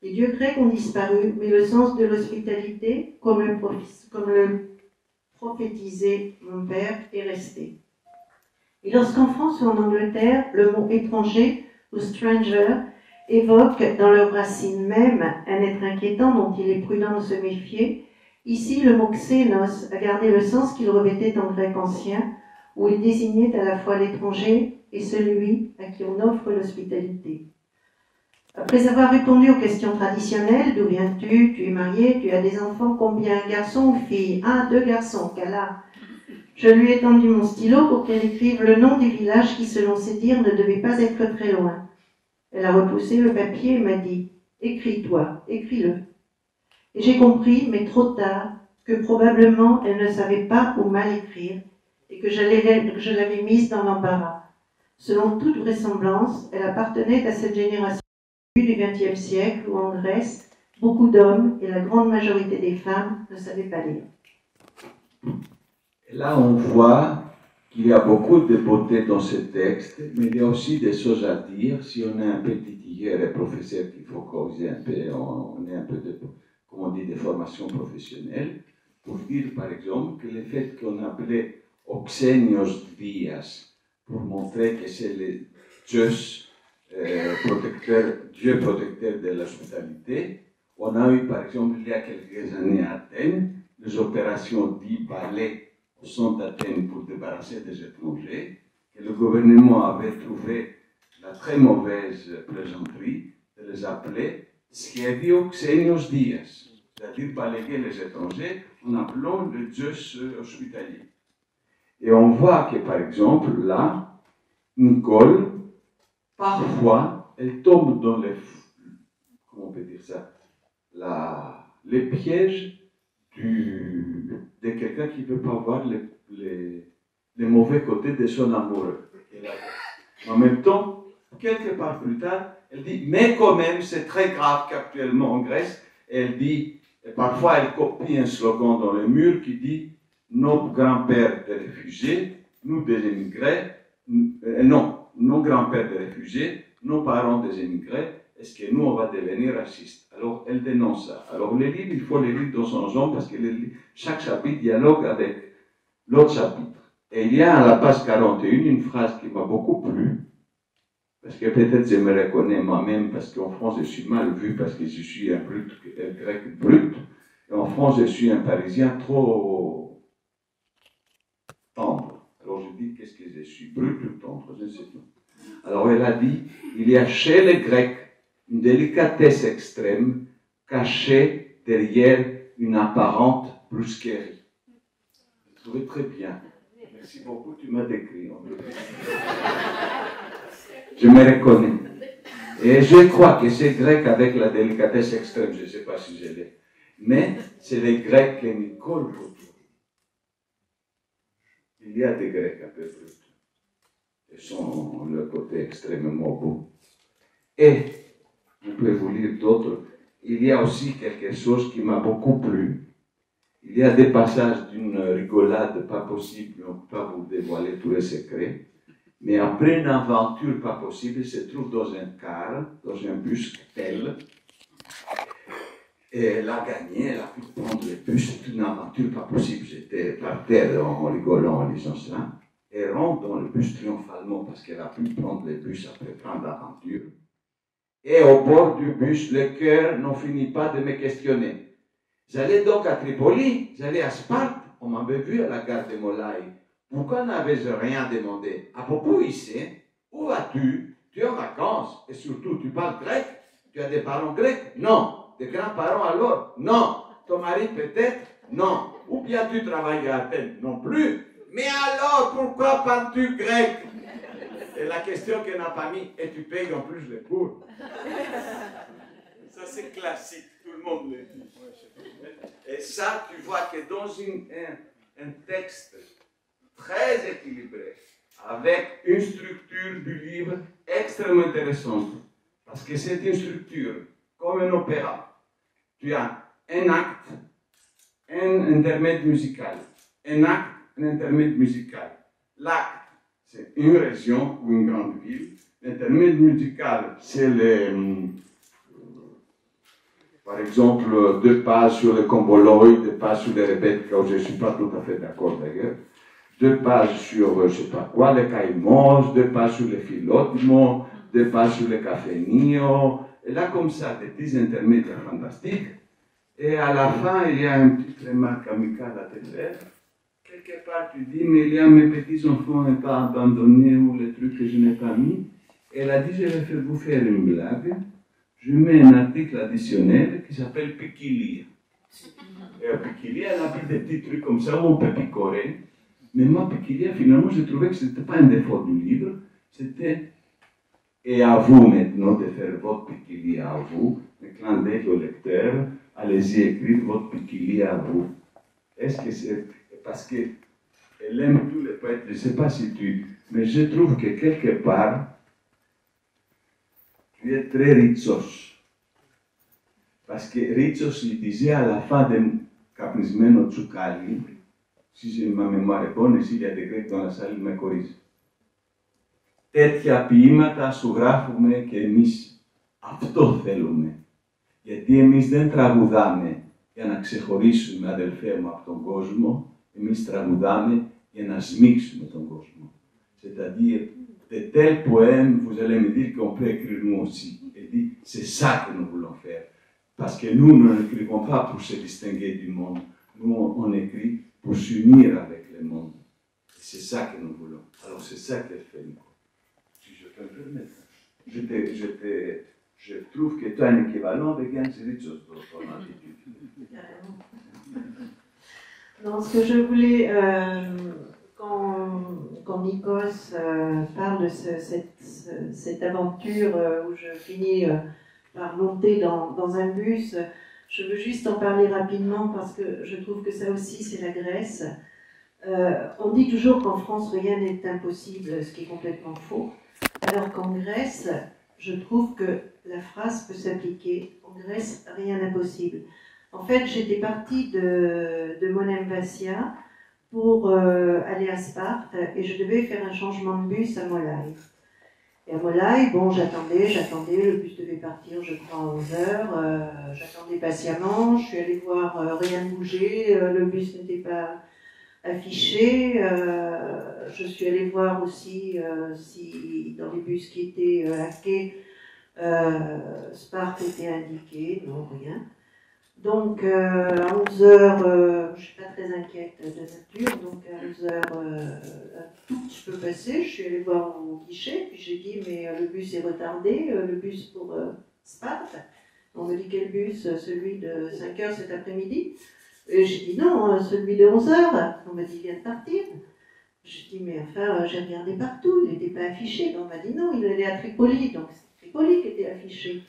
Les dieux grecs ont disparu, mais le sens de l'hospitalité, comme le prophétisait mon père, est resté. Et lorsqu'en France ou en Angleterre, le mot étranger ou stranger évoque dans leur racine même un être inquiétant dont il est prudent de se méfier, ici le mot xénos a gardé le sens qu'il revêtait en grec ancien, où il désignait à la fois l'étranger et celui à qui on offre l'hospitalité. Après avoir répondu aux questions traditionnelles, d'où viens-tu, tu es marié, tu as des enfants, combien, garçons ou filles? Ah, 2 garçons, qu'Allah. Je lui ai tendu mon stylo pour qu'elle écrive le nom du village qui, selon ses dires, ne devait pas être très loin. Elle a repoussé le papier et m'a dit « Écris-toi, écris-le ». Et j'ai compris, mais trop tard, que probablement elle ne savait pas ou mal écrire et que je l'avais mise dans l'embarras. Selon toute vraisemblance, elle appartenait à cette génération du XXe siècle où, en Grèce, beaucoup d'hommes et la grande majorité des femmes ne savaient pas lire. Et là, on voit qu'il y a beaucoup de beauté dans ce texte, mais il y a aussi des choses à dire. Si on est un peu titilleur et professeur, qu'il faut causer un peu, on est un peu de, comme on dit, de formation professionnelle, pour dire par exemple que le fait qu'on appelait Oxenios Dias, pour montrer que c'est le Dieu protecteur de l'hospitalité, on a eu par exemple il y a quelques années à Athènes, les opérations dites balais au centre d'Athènes pour débarrasser des étrangers, que le gouvernement avait trouvé la très mauvaise plaisanterie de les appeler Schiedio Xenios Dias, c'est-à-dire balayer les étrangers en appelant le Zeus hospitalier. Et on voit que par exemple là, une colle, parfois, elle tombe dans les, comment on peut dire ça, les pièges de quelqu'un qui ne peut pas voir les mauvais côtés de son amoureux. En même temps, quelque part plus tard, elle dit, mais quand même, c'est très grave qu'actuellement en Grèce, elle dit, et parfois elle copie un slogan dans le mur qui dit, nos grands-pères des réfugiés, nous des émigrés, non, nos grands-pères des réfugiés, nos parents des émigrés, est-ce que nous, on va devenir racistes? Alors, elle dénonce ça. Alors, les livres, il faut les lire dans son genre parce que chaque chapitre dialogue avec l'autre chapitre. Et il y a à la page 41 une phrase qui m'a beaucoup plu, parce que peut-être je me reconnais moi-même, parce qu'en France, je suis mal vu, parce que je suis un grec brut, et en France, je suis un Parisien trop tendre. Alors, je dis, qu'est-ce que je suis, brut ou tendre? Je ne sais pas. Alors, elle a dit, il y a chez les Grecs une délicatesse extrême cachée derrière une apparente brusquerie. Je trouvais très bien. Merci beaucoup, tu m'as décrit. Je me reconnais. Et je crois que ces Grecs avec la délicatesse extrême, je ne sais pas si je l'ai, mais c'est les Grecs qui me collent autour. Il y a des Grecs un peu bruts. Ils sont le côté extrêmement beau. Et, je peux vous lire d'autres, il y a aussi quelque chose qui m'a beaucoup plu. Il y a des passages d'une rigolade pas possible, on ne peut pas vous dévoiler tous les secrets. Mais après une aventure pas possible, il se trouve dans un car, dans un bus, elle. Et elle a gagné, elle a pu prendre le bus, c'est une aventure pas possible. J'étais par terre en rigolant, en lisant cela. Elle rentre dans le bus triomphalement parce qu'elle a pu prendre le bus après prendre l'aventure. Et au bord du bus, le cœur n'en finit pas de me questionner. J'allais donc à Tripoli, j'allais à Sparte, on m'avait vu à la gare de Molaï. Pourquoi n'avais-je rien demandé? À propos ici, où vas-tu? Tu es en vacances, et surtout, tu parles grec? Tu as des parents grecs? Non. Des grands-parents alors? Non. Ton mari peut-être? Non. Ou bien tu travailles à Athènes? Non plus. Mais alors, pourquoi parles-tu grec? Et la question qu'elle n'a pas mis, et tu payes en plus les cours. Ça, c'est classique, tout le monde le dit. Et ça, tu vois que dans un texte très équilibré, avec une structure du livre extrêmement intéressante, parce que c'est une structure comme un opéra. Tu as un acte, un intermède musical, un acte, un intermède musical. L'acte, c'est une région ou une grande ville. L'intermède musical, c'est par exemple, 2 pages sur le comboloïde, 2 pages sur les Rebecca, je ne suis pas tout à fait d'accord d'ailleurs. 2 pages sur, je ne sais pas quoi, les caïmos, 2 pages sur les philotmos, 2 pages sur les cafénios. Et là, comme ça, des petits intermédiaires fantastiques. Et à la fin, il y a une petite remarque amicale à te faire. Quelque part, tu dis, mais il y a mes petits-enfants n'est pas abandonnés ou les trucs que je n'ai pas mis. Elle a dit, je vais vous faire une blague. Je mets un article additionnel qui s'appelle Piquilia. Et à Piquilia, elle a mis des petits trucs comme ça où on peut picorer. Mais moi, Piquilia, finalement, je trouvais que ce n'était pas un défaut du livre. C'était, et à vous maintenant de faire votre Piquilia à vous, un clin d'œil au lecteur, allez-y écrire votre Piquilia à vous. Est-ce que c'est parce qu'elle aime tous les poètes, je ne sais pas si mais je trouve que quelque part, tu es très Ritsos. Parce que Ritsos, il disait à la fin de Καπνισμένο τσουκάλι, si ma mémoire est bonne, s'il y a des Grecs dans la salle, με κορίζει. Τέτοια ποίηματα σου γράφουμε και εμείς. Αυτό θέλουμε. Γιατί εμείς δεν τραγουδάμε για να ξεχωρίσουμε, αδελφέ μου, από τον κόσμο. Εμείς τραγουδάμε για να σμίξουμε τον κόσμο. C'est-à-dire, de tels poèmes, vous allez me dire qu'on peut écrire nous aussi. Et dit, c'est ça que nous voulons faire. Parce que nous n'écrivons pas pour se distinguer du monde. Nous, on écrit pour s'unir avec le monde. C'est ça que nous voulons. Alors, c'est ça qu'elle fait. Si je peux me permettre. Je trouve que tu as un équivalent avec Yann Ritsos dans ton attitude. Non, ce que je voulais, quand Nikos parle de cette aventure où je finis par monter dans un bus, je veux juste en parler rapidement parce que je trouve que ça aussi c'est la Grèce. On dit toujours qu'en France rien n'est impossible, ce qui est complètement faux, alors qu'en Grèce, je trouve que la phrase peut s'appliquer. En Grèce, rien n'est impossible. En fait, j'étais partie de Monemvasia pour aller à Sparte et je devais faire un changement de bus à Molaï. Et à Molaï, bon, j'attendais, le bus devait partir, je crois, à 11h. J'attendais patiemment, je suis allée voir, rien ne bougeait, le bus n'était pas affiché. Je suis allée voir aussi si dans les bus qui étaient à quai, Sparte était indiqué, non, rien. Donc à 11h, je ne suis pas très inquiète de nature, donc à 11h, je peux passer. Je suis allée voir au guichet, puis j'ai dit mais le bus est retardé, le bus pour Sparte. On me dit quel bus? Celui de 5h cet après-midi. Et j'ai dit non, celui de 11h. On m'a dit il vient de partir. J'ai dit mais enfin j'ai regardé partout, il n'était pas affiché. On m'a dit non, il allait à Tripoli, donc c'est Tripoli qui était affiché.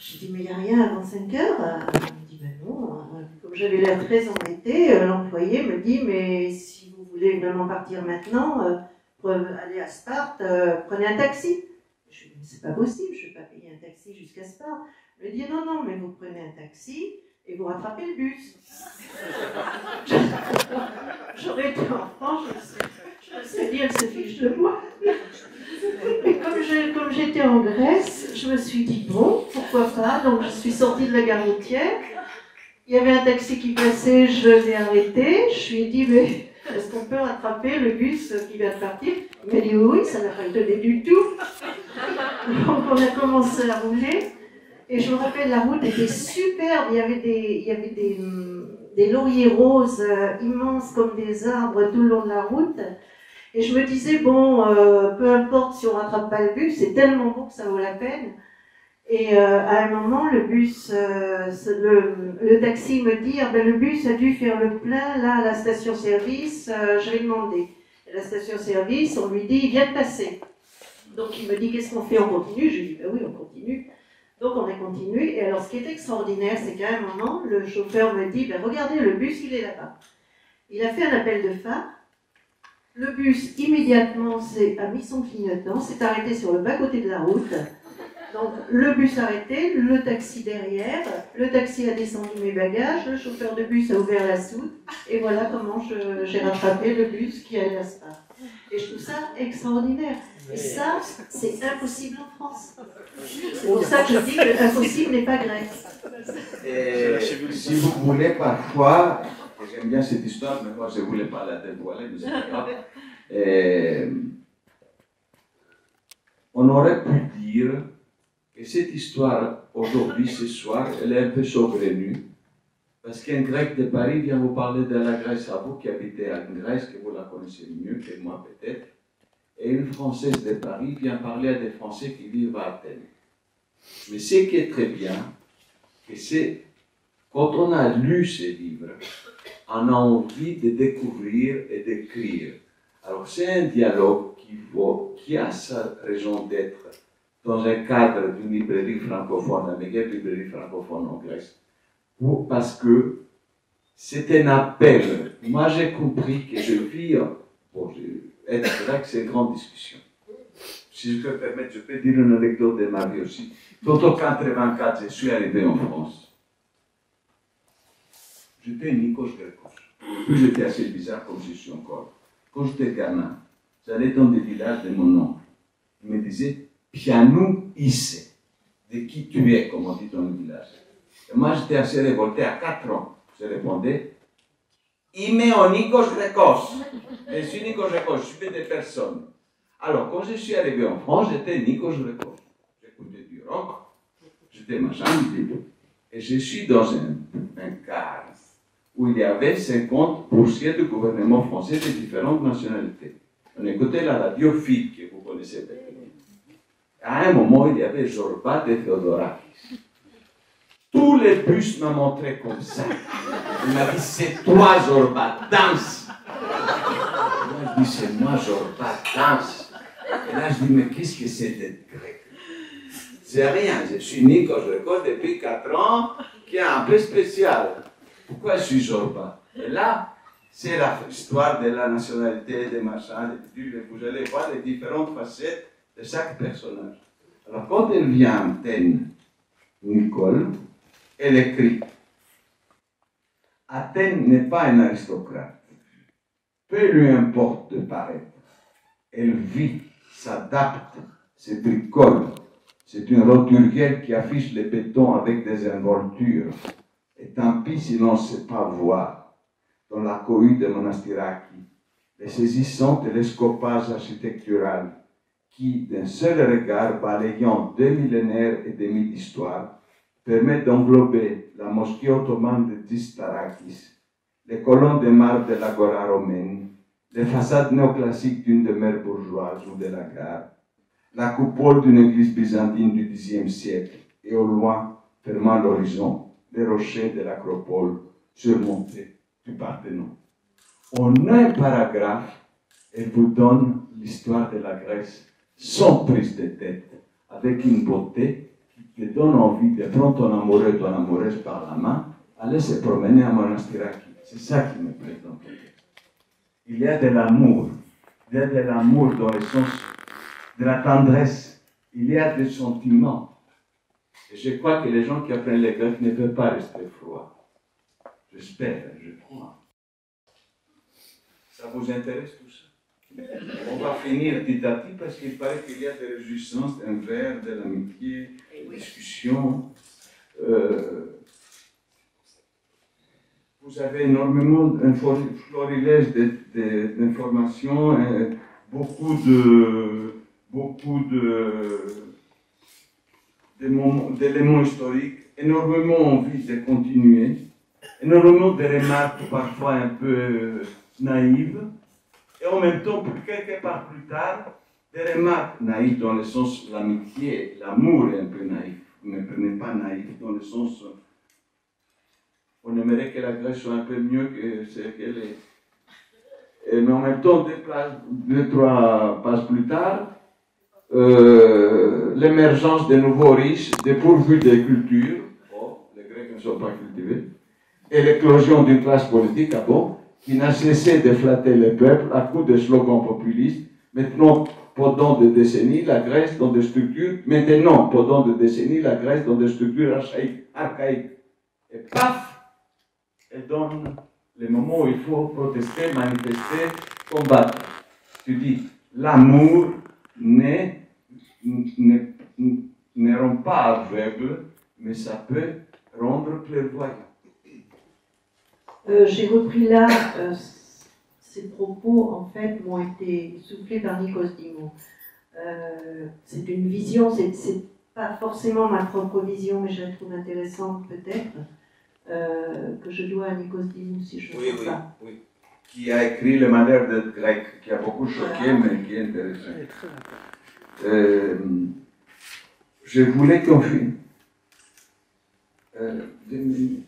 J'ai dit, mais il n'y a rien avant 5h. Il me dit, ben non. Comme j'avais l'air très embêtée, l'employé me dit, mais si vous voulez vraiment partir maintenant, pour aller à Sparte, prenez un taxi. Je lui ai dit, mais c'est pas possible, je ne vais pas payer un taxi jusqu'à Sparte. Il me dit, non, non, mais vous prenez un taxi et vous rattrapez le bus. J'aurais été en France, je me suis dit, elle se fiche de moi. Et comme j'étais en Grèce, je me suis dit, bon, pourquoi pas. Donc je suis sortie de la gare routière. Il y avait un taxi qui passait, je l'ai arrêté. Je lui ai dit, mais est-ce qu'on peut rattraper le bus qui vient de partir? Il m'a dit, oui, ça n'a pas donné du tout. Donc on a commencé à rouler. Et je me rappelle, la route était superbe. Il y avait des lauriers roses immenses comme des arbres tout le long de la route. Et je me disais, bon, peu importe si on rattrape pas le bus, c'est tellement beau que ça vaut la peine. Et à un moment, le bus, le taxi me dit, ah ben le bus a dû faire le plein là à la station-service, je vais demander. Et la station-service, on lui dit, il vient de passer. Donc il me dit, qu'est-ce qu'on fait? On continue? Je lui dis, ben oui, on continue. Donc on a continué. Et alors ce qui est extraordinaire, c'est qu'à un moment, le chauffeur me dit, ben regardez, le bus, il est là-bas. Il a fait un appel de phare. Le bus, immédiatement, a mis son clignotant, s'est arrêté sur le bas-côté de la route. Donc, le bus arrêté, le taxi derrière, le taxi a descendu mes bagages, le chauffeur de bus a ouvert la soute, et voilà comment j'ai rattrapé le bus qui allait à Sparte. Et je trouve ça extraordinaire. Et ça, c'est impossible en France. C'est pour ça que je dis que l'impossible n'est pas grec. Et si vous voulez, parfois, j'aime bien cette histoire, mais moi je ne voulais pas la dévoiler, mais c'est pas grave. On aurait pu dire que cette histoire, aujourd'hui, ce soir, elle est un peu saugrenue, parce qu'un grec de Paris vient vous parler de la Grèce à vous, qui habitez en Grèce, que vous la connaissez mieux que moi peut-être, et une Française de Paris vient parler à des Français qui vivent à Athènes. Mais ce qui est très bien, c'est quand on a lu ces livres, on a envie de découvrir et d'écrire. Alors c'est un dialogue qui a sa raison d'être dans un cadre d'une librairie francophone, la meilleure librairie francophone en Grèce, parce que c'est un appel. Moi j'ai compris que je vis, être grec c'est une grande discussion. Si je peux me permettre, je peux dire une anecdote de ma vie aussi. Quand en 1984 je suis arrivé en France, j'étais Nikos Grekos. Puis j'étais assez bizarre comme je suis encore. Quand j'étais gamin, j'allais dans des villages de mon oncle. Il me disait, Pianou isse, de qui tu es, comme on dit dans le village. Et moi j'étais assez révolté à 4 ans. Je répondais, Είμαι ο Νίκος Γρεκός. Je suis Nikos Grekos, je suis des personnes. Alors, quand je suis arrivé en France, j'étais Nikos Grekos. J'écoutais du rock, j'étais machin, et je suis dans un car où il y avait 50% du gouvernement français de différentes nationalités. On écoutait la radio FIT, que vous connaissez peut-être. À un moment, il y avait Zorba de Theodorakis. Tous les bus m'ont montré comme ça. Il m'a dit, c'est toi Zorba, danse. Moi, je dis, c'est moi Zorba, danse. Et là, je dis, mais qu'est-ce que c'est d'être grec? C'est rien, je suis Nikos Grekos depuis 4 ans, qui est un peu spécial. Pourquoi je suis Zorba? Et là, c'est l'histoire de la nationalité, des machins, des pidules, et vous allez voir les différentes facettes de chaque personnage. Alors, quand elle vient à Athènes, Nicole, elle écrit Athènes n'est pas un aristocrate. Peu lui importe de paraître. Elle vit s'adapte, se tricole. C'est une roturière qui affiche les bétons avec des involtures. Et tant pis si l'on ne sait pas voir. Dans la cohue de Monastiraki, les saisissants télescopages architectural qui, d'un seul regard balayant 2 millénaires et demi d'histoire, permet d'englober la mosquée ottomane de Distarakis, les colonnes de marbre de l'Agora romaine, les façades néoclassiques d'une demeure bourgeoise ou de la gare, la coupole d'une église byzantine du Xe siècle, et au loin, fermant l'horizon, les rochers de l'acropole surmontés du Parthénon. En un paragraphe, elle vous donne l'histoire de la Grèce sans prise de tête, avec une beauté qui te donne envie de prendre ton amoureux, ton amoureuse par la main, aller se promener à Monastiraki. C'est ça qui me plaît dans ton texte. Il y a de l'amour. Il y a de l'amour dans le sens de la tendresse. Il y a des sentiments. Et je crois que les gens qui apprennent les grec ne peuvent pas rester froids. J'espère, je crois. Ça vous intéresse tout ça? On va finir petit à petit parce qu'il paraît qu'il y a des réjouissances, un verre, de l'amitié, des discussions. Vous avez énormément un florilège d'informations, beaucoup d'éléments historiques, énormément envie de continuer, énormément de remarques parfois un peu naïves, et en même temps, quelque part plus tard, des remarques naïves dans le sens l'amitié, l'amour est un peu naïf. Ne prenez pas naïf dans le sens on aimerait que la Grèce soit un peu mieux que ce qu'elle est. Mais en même temps, deux, trois pages plus tard, l'émergence de nouveaux riches dépourvus de culture, les Grecs ne sont pas cultivés, et l'éclosion d'une classe politique qui n'a cessé de flatter le peuple à coups de slogans populistes. Maintenant, pendant des décennies, la Grèce dans des structures, maintenant, pendant des décennies, la Grèce dans des structures archaïques. Et paf, elle donne les moments où il faut protester, manifester, combattre. Tu dis, l'amour ne rend pas aveugle, mais ça peut rendre clairvoyant. J'ai repris là, ces propos, en fait, m'ont été soufflés par Nikos Dimou. C'est une vision, c'est pas forcément ma propre vision, mais je la trouve intéressante peut-être, que je dois à Nikos Dimou, si je ne me trompe pas. Oui. Qui a écrit Le malheur d'être grec, qui a beaucoup choqué, mais qui est intéressant. Je voulais qu'on finisse. 2 minutes.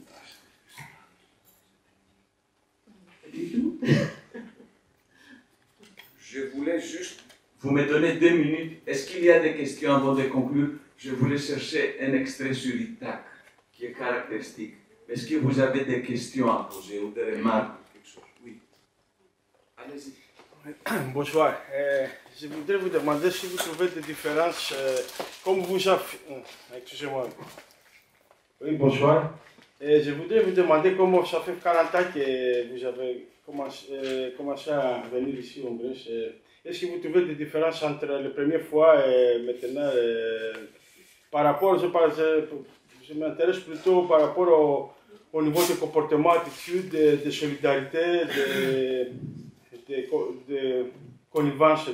Je voulais juste vous me donner 2 minutes. Est-ce qu'il y a des questions avant de conclure? Je voulais chercher un extrait sur Ithaque qui est caractéristique. Est-ce que vous avez des questions à poser ou des remarques ou quelque chose? Oui. Allez-y. Bonsoir. Je voudrais vous demander si vous trouvez des différences, comme vous avez... Excusez-moi. Oui, bonsoir. Je voudrais vous demander comment ça fait 40 ans que vous avez commencé à venir ici en Grèce. Est-ce que vous trouvez des différences entre la première fois et maintenant par rapport, je m'intéresse plutôt par rapport au niveau de comportement, attitude, de solidarité, de connivence,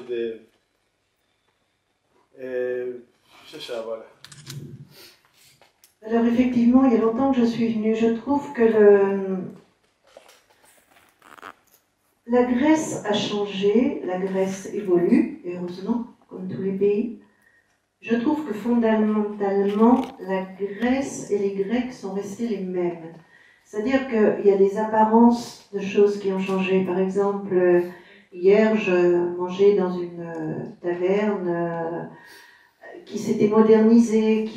c'est ça, voilà. Alors effectivement, il y a longtemps que je suis venue. Je trouve que la Grèce a changé, la Grèce évolue, et heureusement, comme tous les pays. Je trouve que fondamentalement, la Grèce et les Grecs sont restés les mêmes. C'est-à-dire qu'il y a des apparences de choses qui ont changé. Par exemple, hier, je mangeais dans une taverne qui s'était modernisée,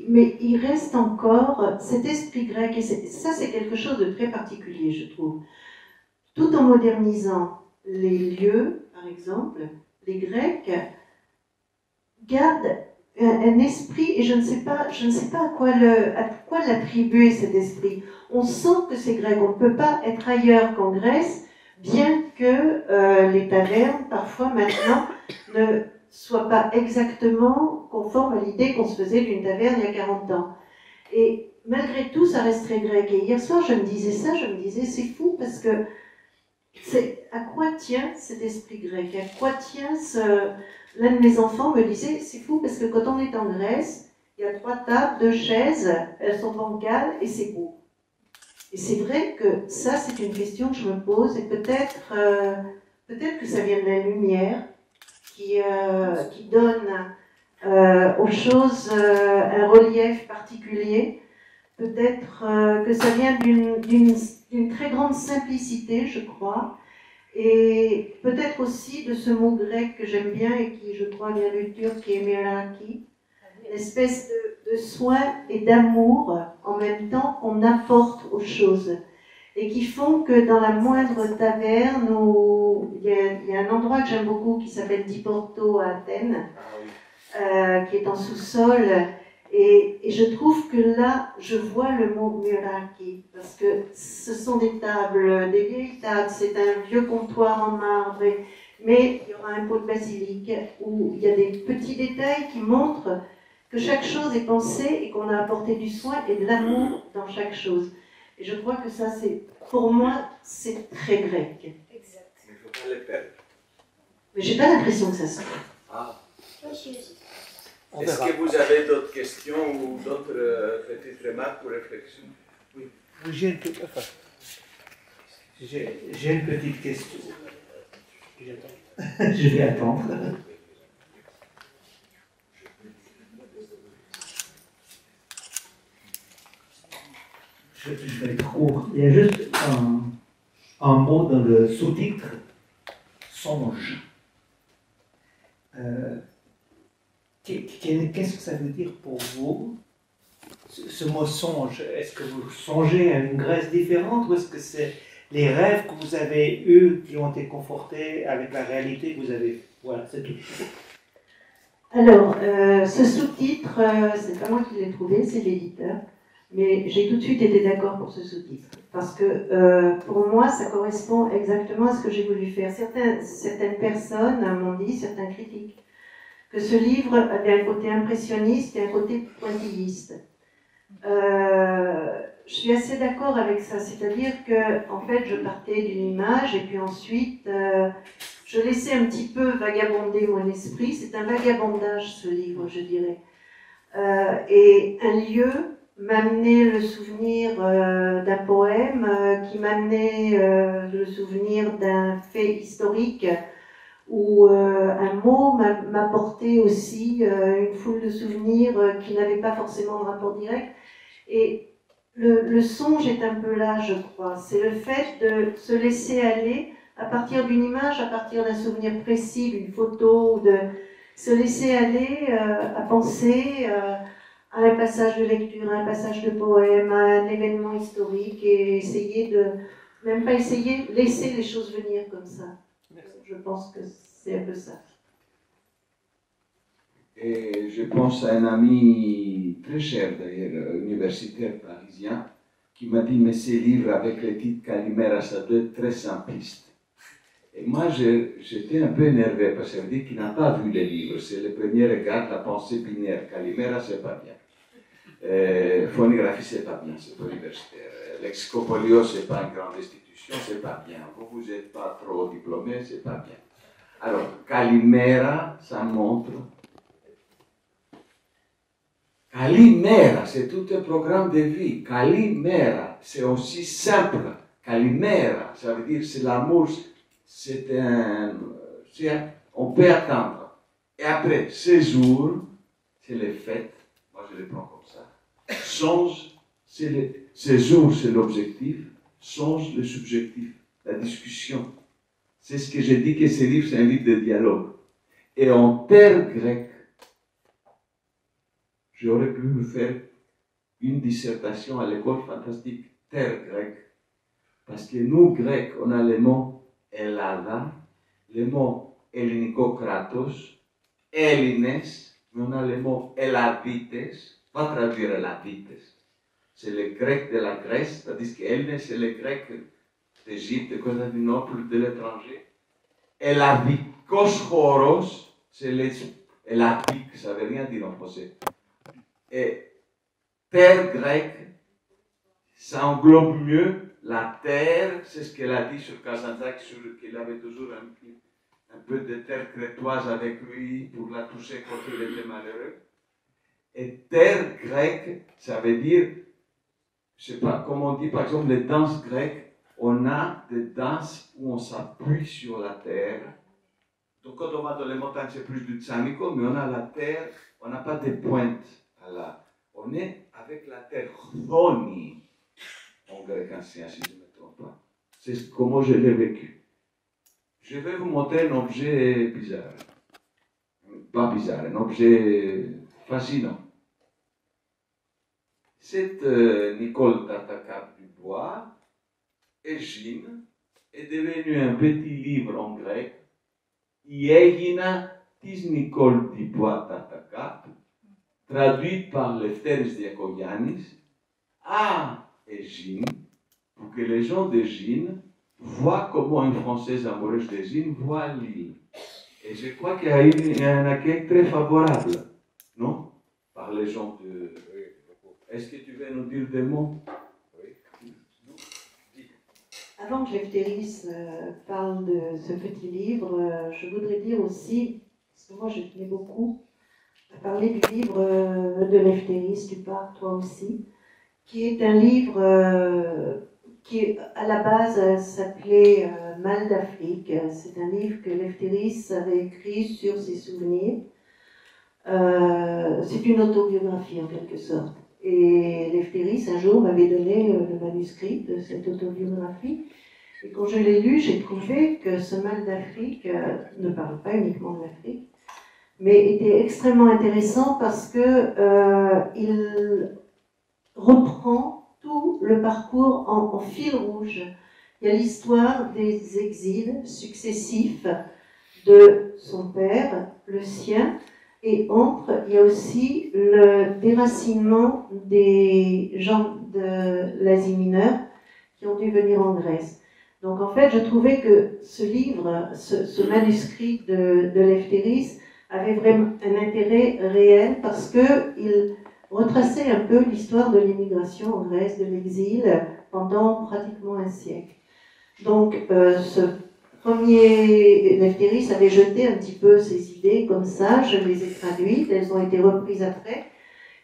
mais il reste encore cet esprit grec, et ça c'est quelque chose de très particulier, je trouve. Tout en modernisant les lieux, par exemple, les Grecs gardent un esprit, et je ne sais pas à quoi l'attribuer cet esprit. On sent que c'est grec, on ne peut pas être ailleurs qu'en Grèce, bien que les tavernes, parfois maintenant, soit pas exactement conforme à l'idée qu'on se faisait d'une taverne il y a 40 ans. Et malgré tout, ça reste très grec. Et hier soir, je me disais ça, je me disais, c'est fou parce que à quoi tient cet esprit grec? À quoi tient L'un de mes enfants me disait, c'est fou parce que quand on est en Grèce, il y a 3 tables, 2 chaises, elles sont bancales et c'est beau. Et c'est vrai que ça, c'est une question que je me pose et peut-être que ça vient de la lumière qui donne aux choses un relief particulier. Peut-être que ça vient d'une très grande simplicité, je crois, et peut-être aussi de ce mot grec que j'aime bien et qui, je crois, vient du turc, qui est meraki, une espèce de soin et d'amour en même temps qu'on apporte aux choses, et qui font que dans la moindre taverne, il y a un endroit que j'aime beaucoup qui s'appelle Diporto à Athènes, qui est en sous-sol. Et je trouve que là, je vois le mot meraki, parce que ce sont des tables, des vieilles tables, c'est un vieux comptoir en marbre, mais il y aura un pot de basilic, où il y a des petits détails qui montrent que chaque chose est pensée et qu'on a apporté du soin et de l'amour dans chaque chose. Et je crois que ça, pour moi, c'est très grec. Exact. Il ne faut pas les perdre. Mais j'ai pas l'impression que ça se fait. Ah. Est-ce que vous avez d'autres questions ou d'autres petites remarques ou réflexions? Oui, j'ai une petite question. Je vais attendre. Je vais être court. Il y a juste un mot dans le sous-titre, songe. Qu'est-ce que ça veut dire pour vous, ce mot songe? Est-ce que vous songez à une Grèce différente ou est-ce que c'est les rêves que vous avez eus qui ont été confortés avec la réalité que vous avez? Voilà, c'est tout. Alors, ce sous-titre, c'est pas moi qui l'ai trouvé, c'est l'éditeur. Mais j'ai tout de suite été d'accord pour ce sous-titre. Parce que pour moi, ça correspond exactement à ce que j'ai voulu faire. Certaines personnes m'ont dit, certains critiques, que ce livre avait un côté impressionniste et un côté pointilliste. Je suis assez d'accord avec ça, c'est-à-dire que en fait, je partais d'une image et puis ensuite, je laissais un petit peu vagabonder mon esprit. C'est un vagabondage, ce livre, je dirais. Et un lieu m'amenait le souvenir d'un poème, qui m'amenait le souvenir d'un fait historique, où un mot m'apportait aussi une foule de souvenirs qui n'avaient pas forcément de rapport direct. Et le songe est un peu là, je crois. C'est le fait de se laisser aller à partir d'une image, à partir d'un souvenir précis, d'une photo, de se laisser aller à penser à un passage de lecture, à un passage de poème, à un événement historique, et essayer de, même pas essayer, laisser les choses venir comme ça. Je pense que c'est un peu ça. Et je pense à un ami très cher d'ailleurs, universitaire parisien, qui m'a dit, mais ces livres avec les titres Calimera, ça doit être très simpliste. Et moi, j'étais un peu énervé parce que ça veut dire qu'il n'a pas vu les livres. C'est le premier regard, la pensée binaire. Calimera, c'est pas bien. Phonographie, c'est pas bien, c'est pas universitaire. L'excopolio, c'est pas une grande institution, c'est pas bien. Vous n'êtes pas trop diplômé, c'est pas bien. Alors, Calimera, ça montre. Calimera, c'est tout un programme de vie. Calimera, c'est aussi simple. Calimera, ça veut dire c'est l'amour, on peut attendre. Et après, ces jours, c'est les fêtes, moi je les prends comme ça. Songe, ces jours, c'est l'objectif. Songe, le subjectif, la discussion. C'est ce que j'ai dit que ce livre, c'est un livre de dialogue. Et en terre grecque, j'aurais pu me faire une dissertation à l'école fantastique, terre grecque. Parce que nous, Grecs, on a le mot Elada, le mot Hellinikokratos, Élines, mais on a le mot Eladites, pas traduire Eladites. C'est le grec de la Grèce, tandis que Élines, c'est le grec d'Égypte, de Constantinople, de l'étranger. Eladikos choros, c'est l'attique, ça ne veut rien dire en français. Et terre grecque, ça englobe mieux la terre, c'est ce qu'elle a dit sur Kazantzakh, qu'il avait toujours un peu de terre crétoise avec lui pour la toucher quand il était malheureux. Et terre grecque, ça veut dire, je ne sais pas comment on dit, par exemple, les danses grecques, on a des danses où on s'appuie sur la terre. Donc quand on va dans les montagnes, c'est plus du tsaniko, mais on a la terre, on n'a pas des pointes. On est avec la terre chthoni, en grec ancien, si je ne me trompe pas. C'est comment je l'ai vécu. Je vais vous montrer un objet bizarre. Pas bizarre, un objet fascinant. Cette Nicole Tartakat-Dubois, Égine, est devenue un petit livre en grec, Iegina tis Nicole Dubois Tartakat, traduit par Lefteris Diakogiannis, à Égine, pour que les gens d'Égine voient comment une Française amoureuse d'Égine voit l'île. Et je crois qu'il y a eu un accueil très favorable, non? Par les gens de... Est-ce que tu veux nous dire des mots? Oui. Avant que Lefteris parle de ce petit livre, je voudrais dire aussi, parce que moi je tenais beaucoup à parler du livre de Lefteris, Tu pars toi aussi, qui est un livre qui à la base s'appelait Mal d'Afrique. C'est un livre que Lefteris avait écrit sur ses souvenirs. C'est une autobiographie en quelque sorte. Et Lefteris, un jour, m'avait donné le manuscrit de cette autobiographie. Et quand je l'ai lu, j'ai trouvé que ce Mal d'Afrique ne parle pas uniquement de l'Afrique, mais était extrêmement intéressant parce que il reprend tout le parcours en fil rouge. Il y a l'histoire des exils successifs de son père, le sien, et il y a aussi le déracinement des gens de l'Asie mineure qui ont dû venir en Grèce. Donc en fait, je trouvais que ce livre, ce manuscrit de Lefteris avait vraiment un intérêt réel parce qu'il retraçait un peu l'histoire de l'immigration en Grèce, de l'exil, pendant pratiquement un siècle. Donc ce premier Lefteris avait jeté un petit peu ses idées comme ça, je les ai traduites, elles ont été reprises après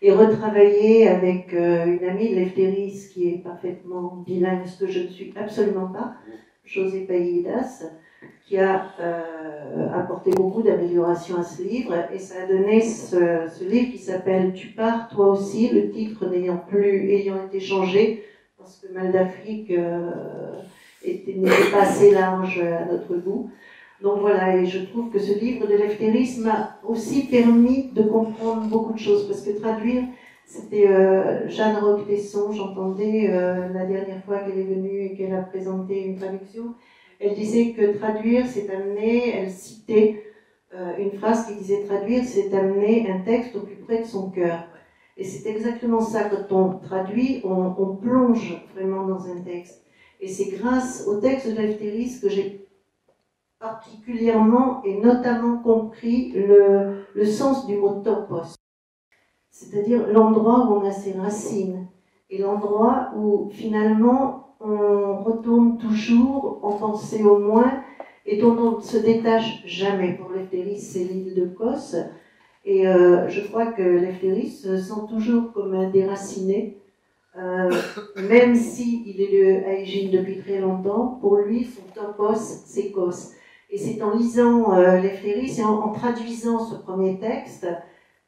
et retravaillées avec une amie de Lefteris qui est parfaitement bilingue, ce que je ne suis absolument pas, José Paillidas, qui a apporté beaucoup d'améliorations à ce livre et ça a donné ce livre qui s'appelle Tu pars toi aussi, le titre ayant été changé parce que Mal d'Afrique n'était pas assez large à notre goût. Donc voilà, et je trouve que ce livre de Lefteris m'a aussi permis de comprendre beaucoup de choses, parce que traduire, c'était Jeanne Roch-Tesson, j'entendais la dernière fois qu'elle est venue et qu'elle a présenté une traduction, elle disait que traduire, c'est amener, elle citait une phrase qui disait traduire, c'est amener un texte au plus près de son cœur. Et c'est exactement ça, quand on traduit, on plonge vraiment dans un texte. Et c'est grâce au texte de Lefteris que j'ai particulièrement et notamment compris le sens du mot topos, c'est-à-dire l'endroit où on a ses racines et l'endroit où finalement on retourne toujours en pensée au moins et dont on ne se détache jamais. Pour Lefteris, c'est l'île de Kos et je crois que Lefteris se sent toujours comme un déraciné. Même s'il est à Égine depuis très longtemps, pour lui, son topos, c'est Kos. Et c'est en lisant Lefteris et en traduisant ce premier texte,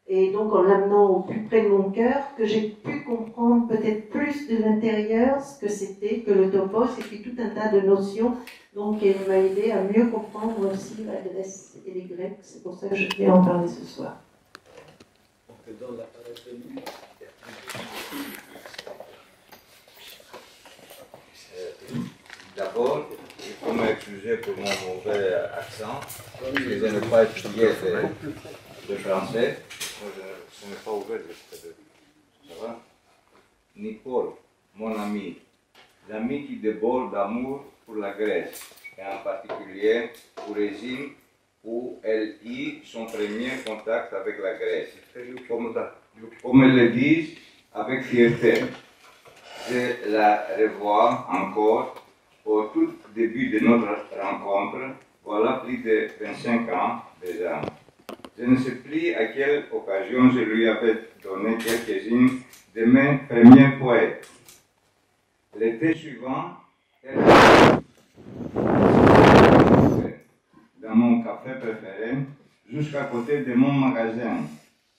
et donc en l'amenant au plus près de mon cœur, que j'ai pu comprendre peut-être plus de l'intérieur ce que c'était que le topos, et puis tout un tas de notions, donc elle m'a aidé à mieux comprendre aussi la Grèce et les Grecs. C'est pour ça que je viens en parler ce soir. D'abord, il faut m'excuser pour mon mauvais accent, parce que je n'ai pas étudié de français. Je n'ai pas ouvert le CD. Ça va? Nicole, mon ami, l'ami qui déborde d'amour pour la Grèce, et en particulier pour Égine, où elle eut son premier contact avec la Grèce. Comme elles le disent avec fierté. Je la revois encore au tout début de notre rencontre, voilà plus de 25 ans déjà. Je ne sais plus à quelle occasion je lui avais donné quelques-unes de mes premiers poètes. L'été suivant, elle dans mon café préféré, jusqu'à côté de mon magasin,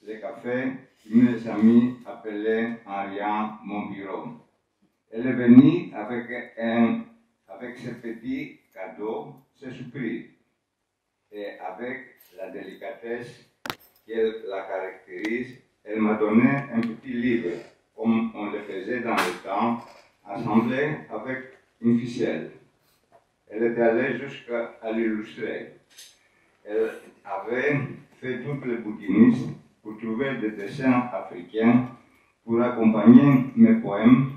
le café que mes amis appelaient en riant mon bureau. Elle est venue avec ses petits cadeaux, ses surprises, et avec la délicatesse qui la caractérise, elle m'a donné un petit livre, comme on le faisait dans le temps, assemblé avec une ficelle. Elle est allée jusqu'à l'illustrer. Elle avait fait toutes les bouquinistes pour trouver des dessins africains pour accompagner mes poèmes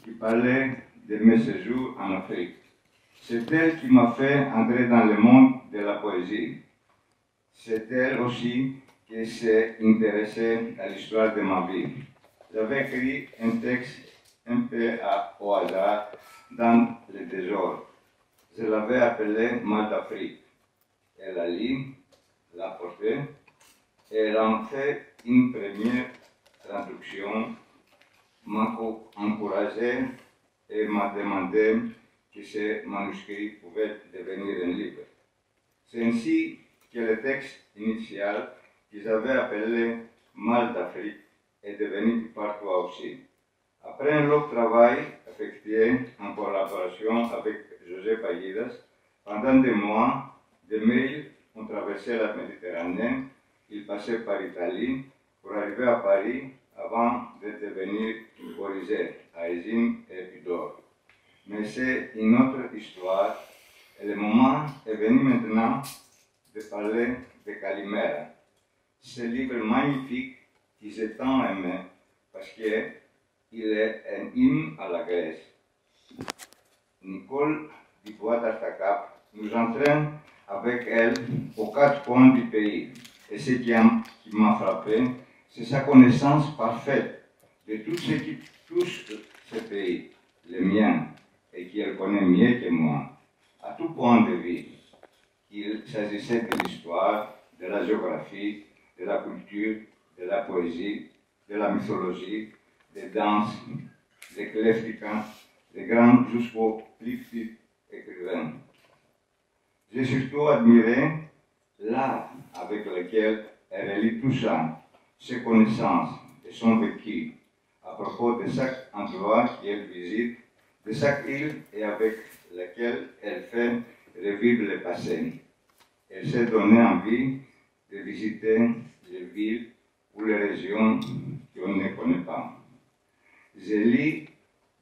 qui parlaient de mes séjours en Afrique. C'est elle qui m'a fait entrer dans le monde de la poésie. C'est elle aussi qui s'est intéressée à l'histoire de ma vie. J'avais écrit un texte un peu au hasard dans le désordre. Je l'avais appelé Mal d'Afrique. Elle a lu, l'a porté, et elle en fait une première traduction, m'a encouragé et m'a demandé que ce manuscrit pouvait devenir un livre. C'est ainsi que le texte initial qu'ils avaient appelé Mal d'Afrique est devenu Par-toi aussi. Après un long travail effectué en collaboration avec José Paguidas, pendant des mois, des mails ont traversé la Méditerranée, ils passaient par l'Italie pour arriver à Paris avant de devenir corrigés à Ésine et Pudor. Mais c'est une autre histoire et le moment est venu maintenant de parler de Calimera. Ce livre magnifique que j'ai tant aimé parce qu'il est un hymne à la Grèce. Nicole Dubois-Tartacap nous entraîne avec elle aux 4 coins du pays. Et ce qui m'a frappé, c'est sa connaissance parfaite de tout ce qui touche ce pays, le mien, et qu'elle connaît mieux que moi, à tout point de vue, qu'il s'agissait de l'histoire, de la géographie, de la culture, de la poésie, de la mythologie, des danses, des cleftiquants, des grands jusqu'aux plus petits écrivains. J'ai surtout admiré l'art avec lequel elle relie tout ça, ses connaissances et son vécu, à propos de chaque endroit qu'elle visite, de chaque île et avec laquelle elle fait revivre le passé. Elle s'est donné envie de visiter les villes ou les régions qu'on ne connaît pas. J'ai lu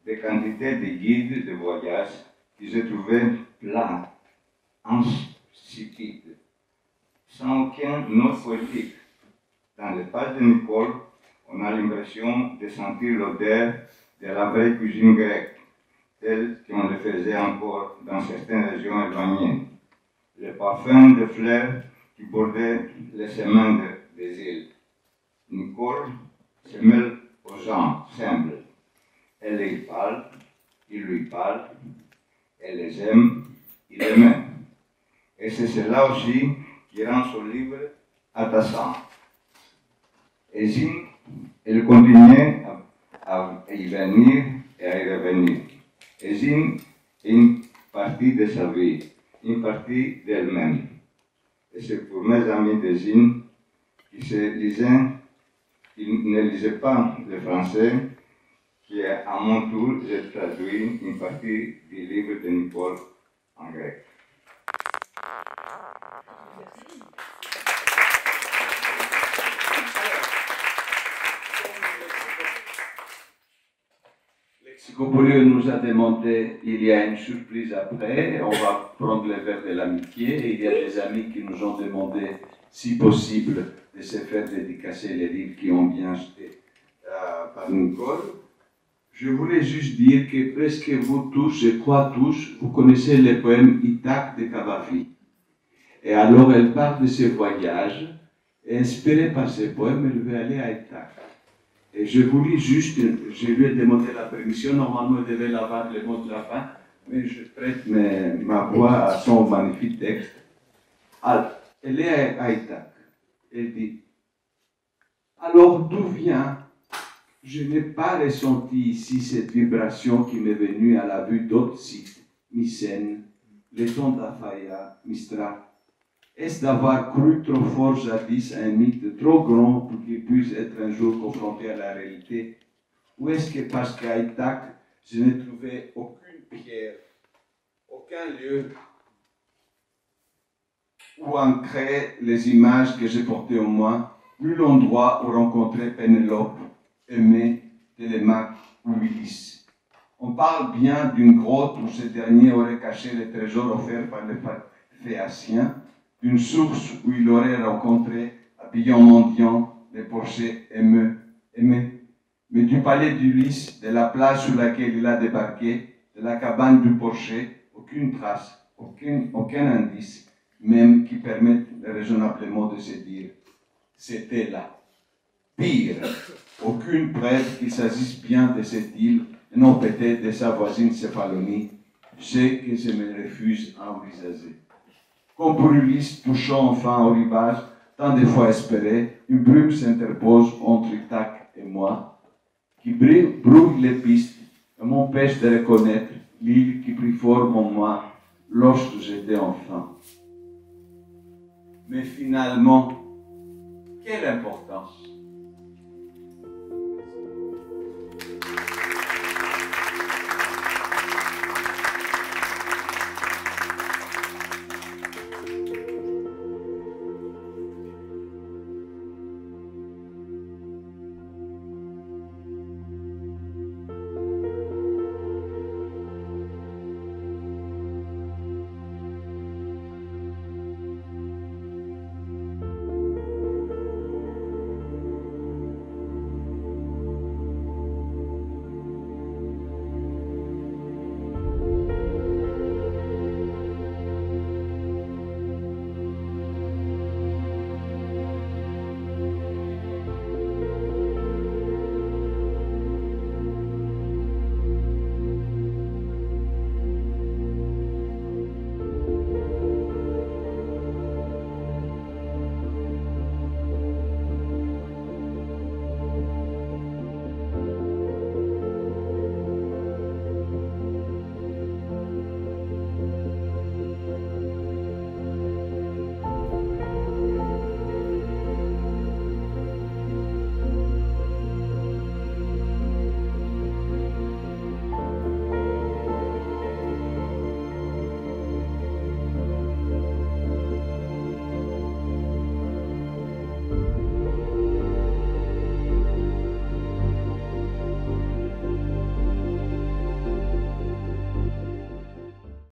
des quantités de guides de voyage que j'ai trouvés plats, insipides, sans aucun note poétique. Dans les pages de Nicole, on a l'impression de sentir l'odeur de la vraie cuisine grecque, telle qu'on le faisait encore dans certaines régions éloignées. Le parfum de fleurs qui bordaient les chemins des îles. Nicole se mêle aux gens simples. Elle les parle, il lui parle, elle les aime, il les aime. Et c'est cela aussi qui rend son livre attachant. Ésine, elle continuait à y venir et à y revenir. Ésine est une partie de sa vie, une partie d'elle-même. Et c'est pour mes amis d'Ésine qui ne lisaient pas le français, qu'à mon tour, j'ai traduit une partie du livre de Nicole en grec. Lexicopolio nous a demandé, il y a une surprise après, on va prendre le verre de l'amitié, et il y a des amis qui nous ont demandé, si possible, de se faire dédicacer les livres qui ont bien été par Nicole. Je voulais juste dire que presque vous tous, je crois tous, vous connaissez le poème Ithaque de Cavafy. Et alors elle parle de ses voyages, et inspirée par ses poèmes, elle veut aller à Ithaque. Et je vous lis juste, je lui ai demandé la permission, normalement elle devait l'avoir le mot de la fin, mais je prête ma voix à son magnifique texte. Alors, elle est à Ithaque. Elle dit, alors d'où vient? Je n'ai pas ressenti ici cette vibration qui m'est venue à la vue d'autres sites, Mycène, l'étang d'Aphaïa, Mistral. Est-ce d'avoir cru trop fort jadis à un mythe trop grand pour qu'il puisse être un jour confronté à la réalité? Ou est-ce que parce qu'à Ithaque, je n'ai trouvé aucune pierre, aucun lieu où ancrer les images que j'ai portées en moi, plus l'endroit où rencontrer Pénélope, Aimée, Télémaque ou Ulysse? On parle bien d'une grotte où ce dernier aurait caché les trésors offerts par les Phéaciens, d'une source où il aurait rencontré, habillé en mendiant, les porchers Aimés. Mais du palais d'Ulysse, de la plage sur laquelle il a débarqué, de la cabane du porcher, aucune trace, aucun indice, même qui permette raisonnablement de se dire « c'était là ». Pire, aucune preuve qu'il s'agisse bien de cette île, et non peut-être de sa voisine Céphalonie, ce que je me refuse à envisager. Comme pour Ulysse, touchant enfin au rivage, tant de fois espéré, une brume s'interpose entre Ithaque et moi, qui brouille les pistes et m'empêche de reconnaître l'île qui prit forme en moi lorsque j'étais enfant. Mais finalement, quelle importance!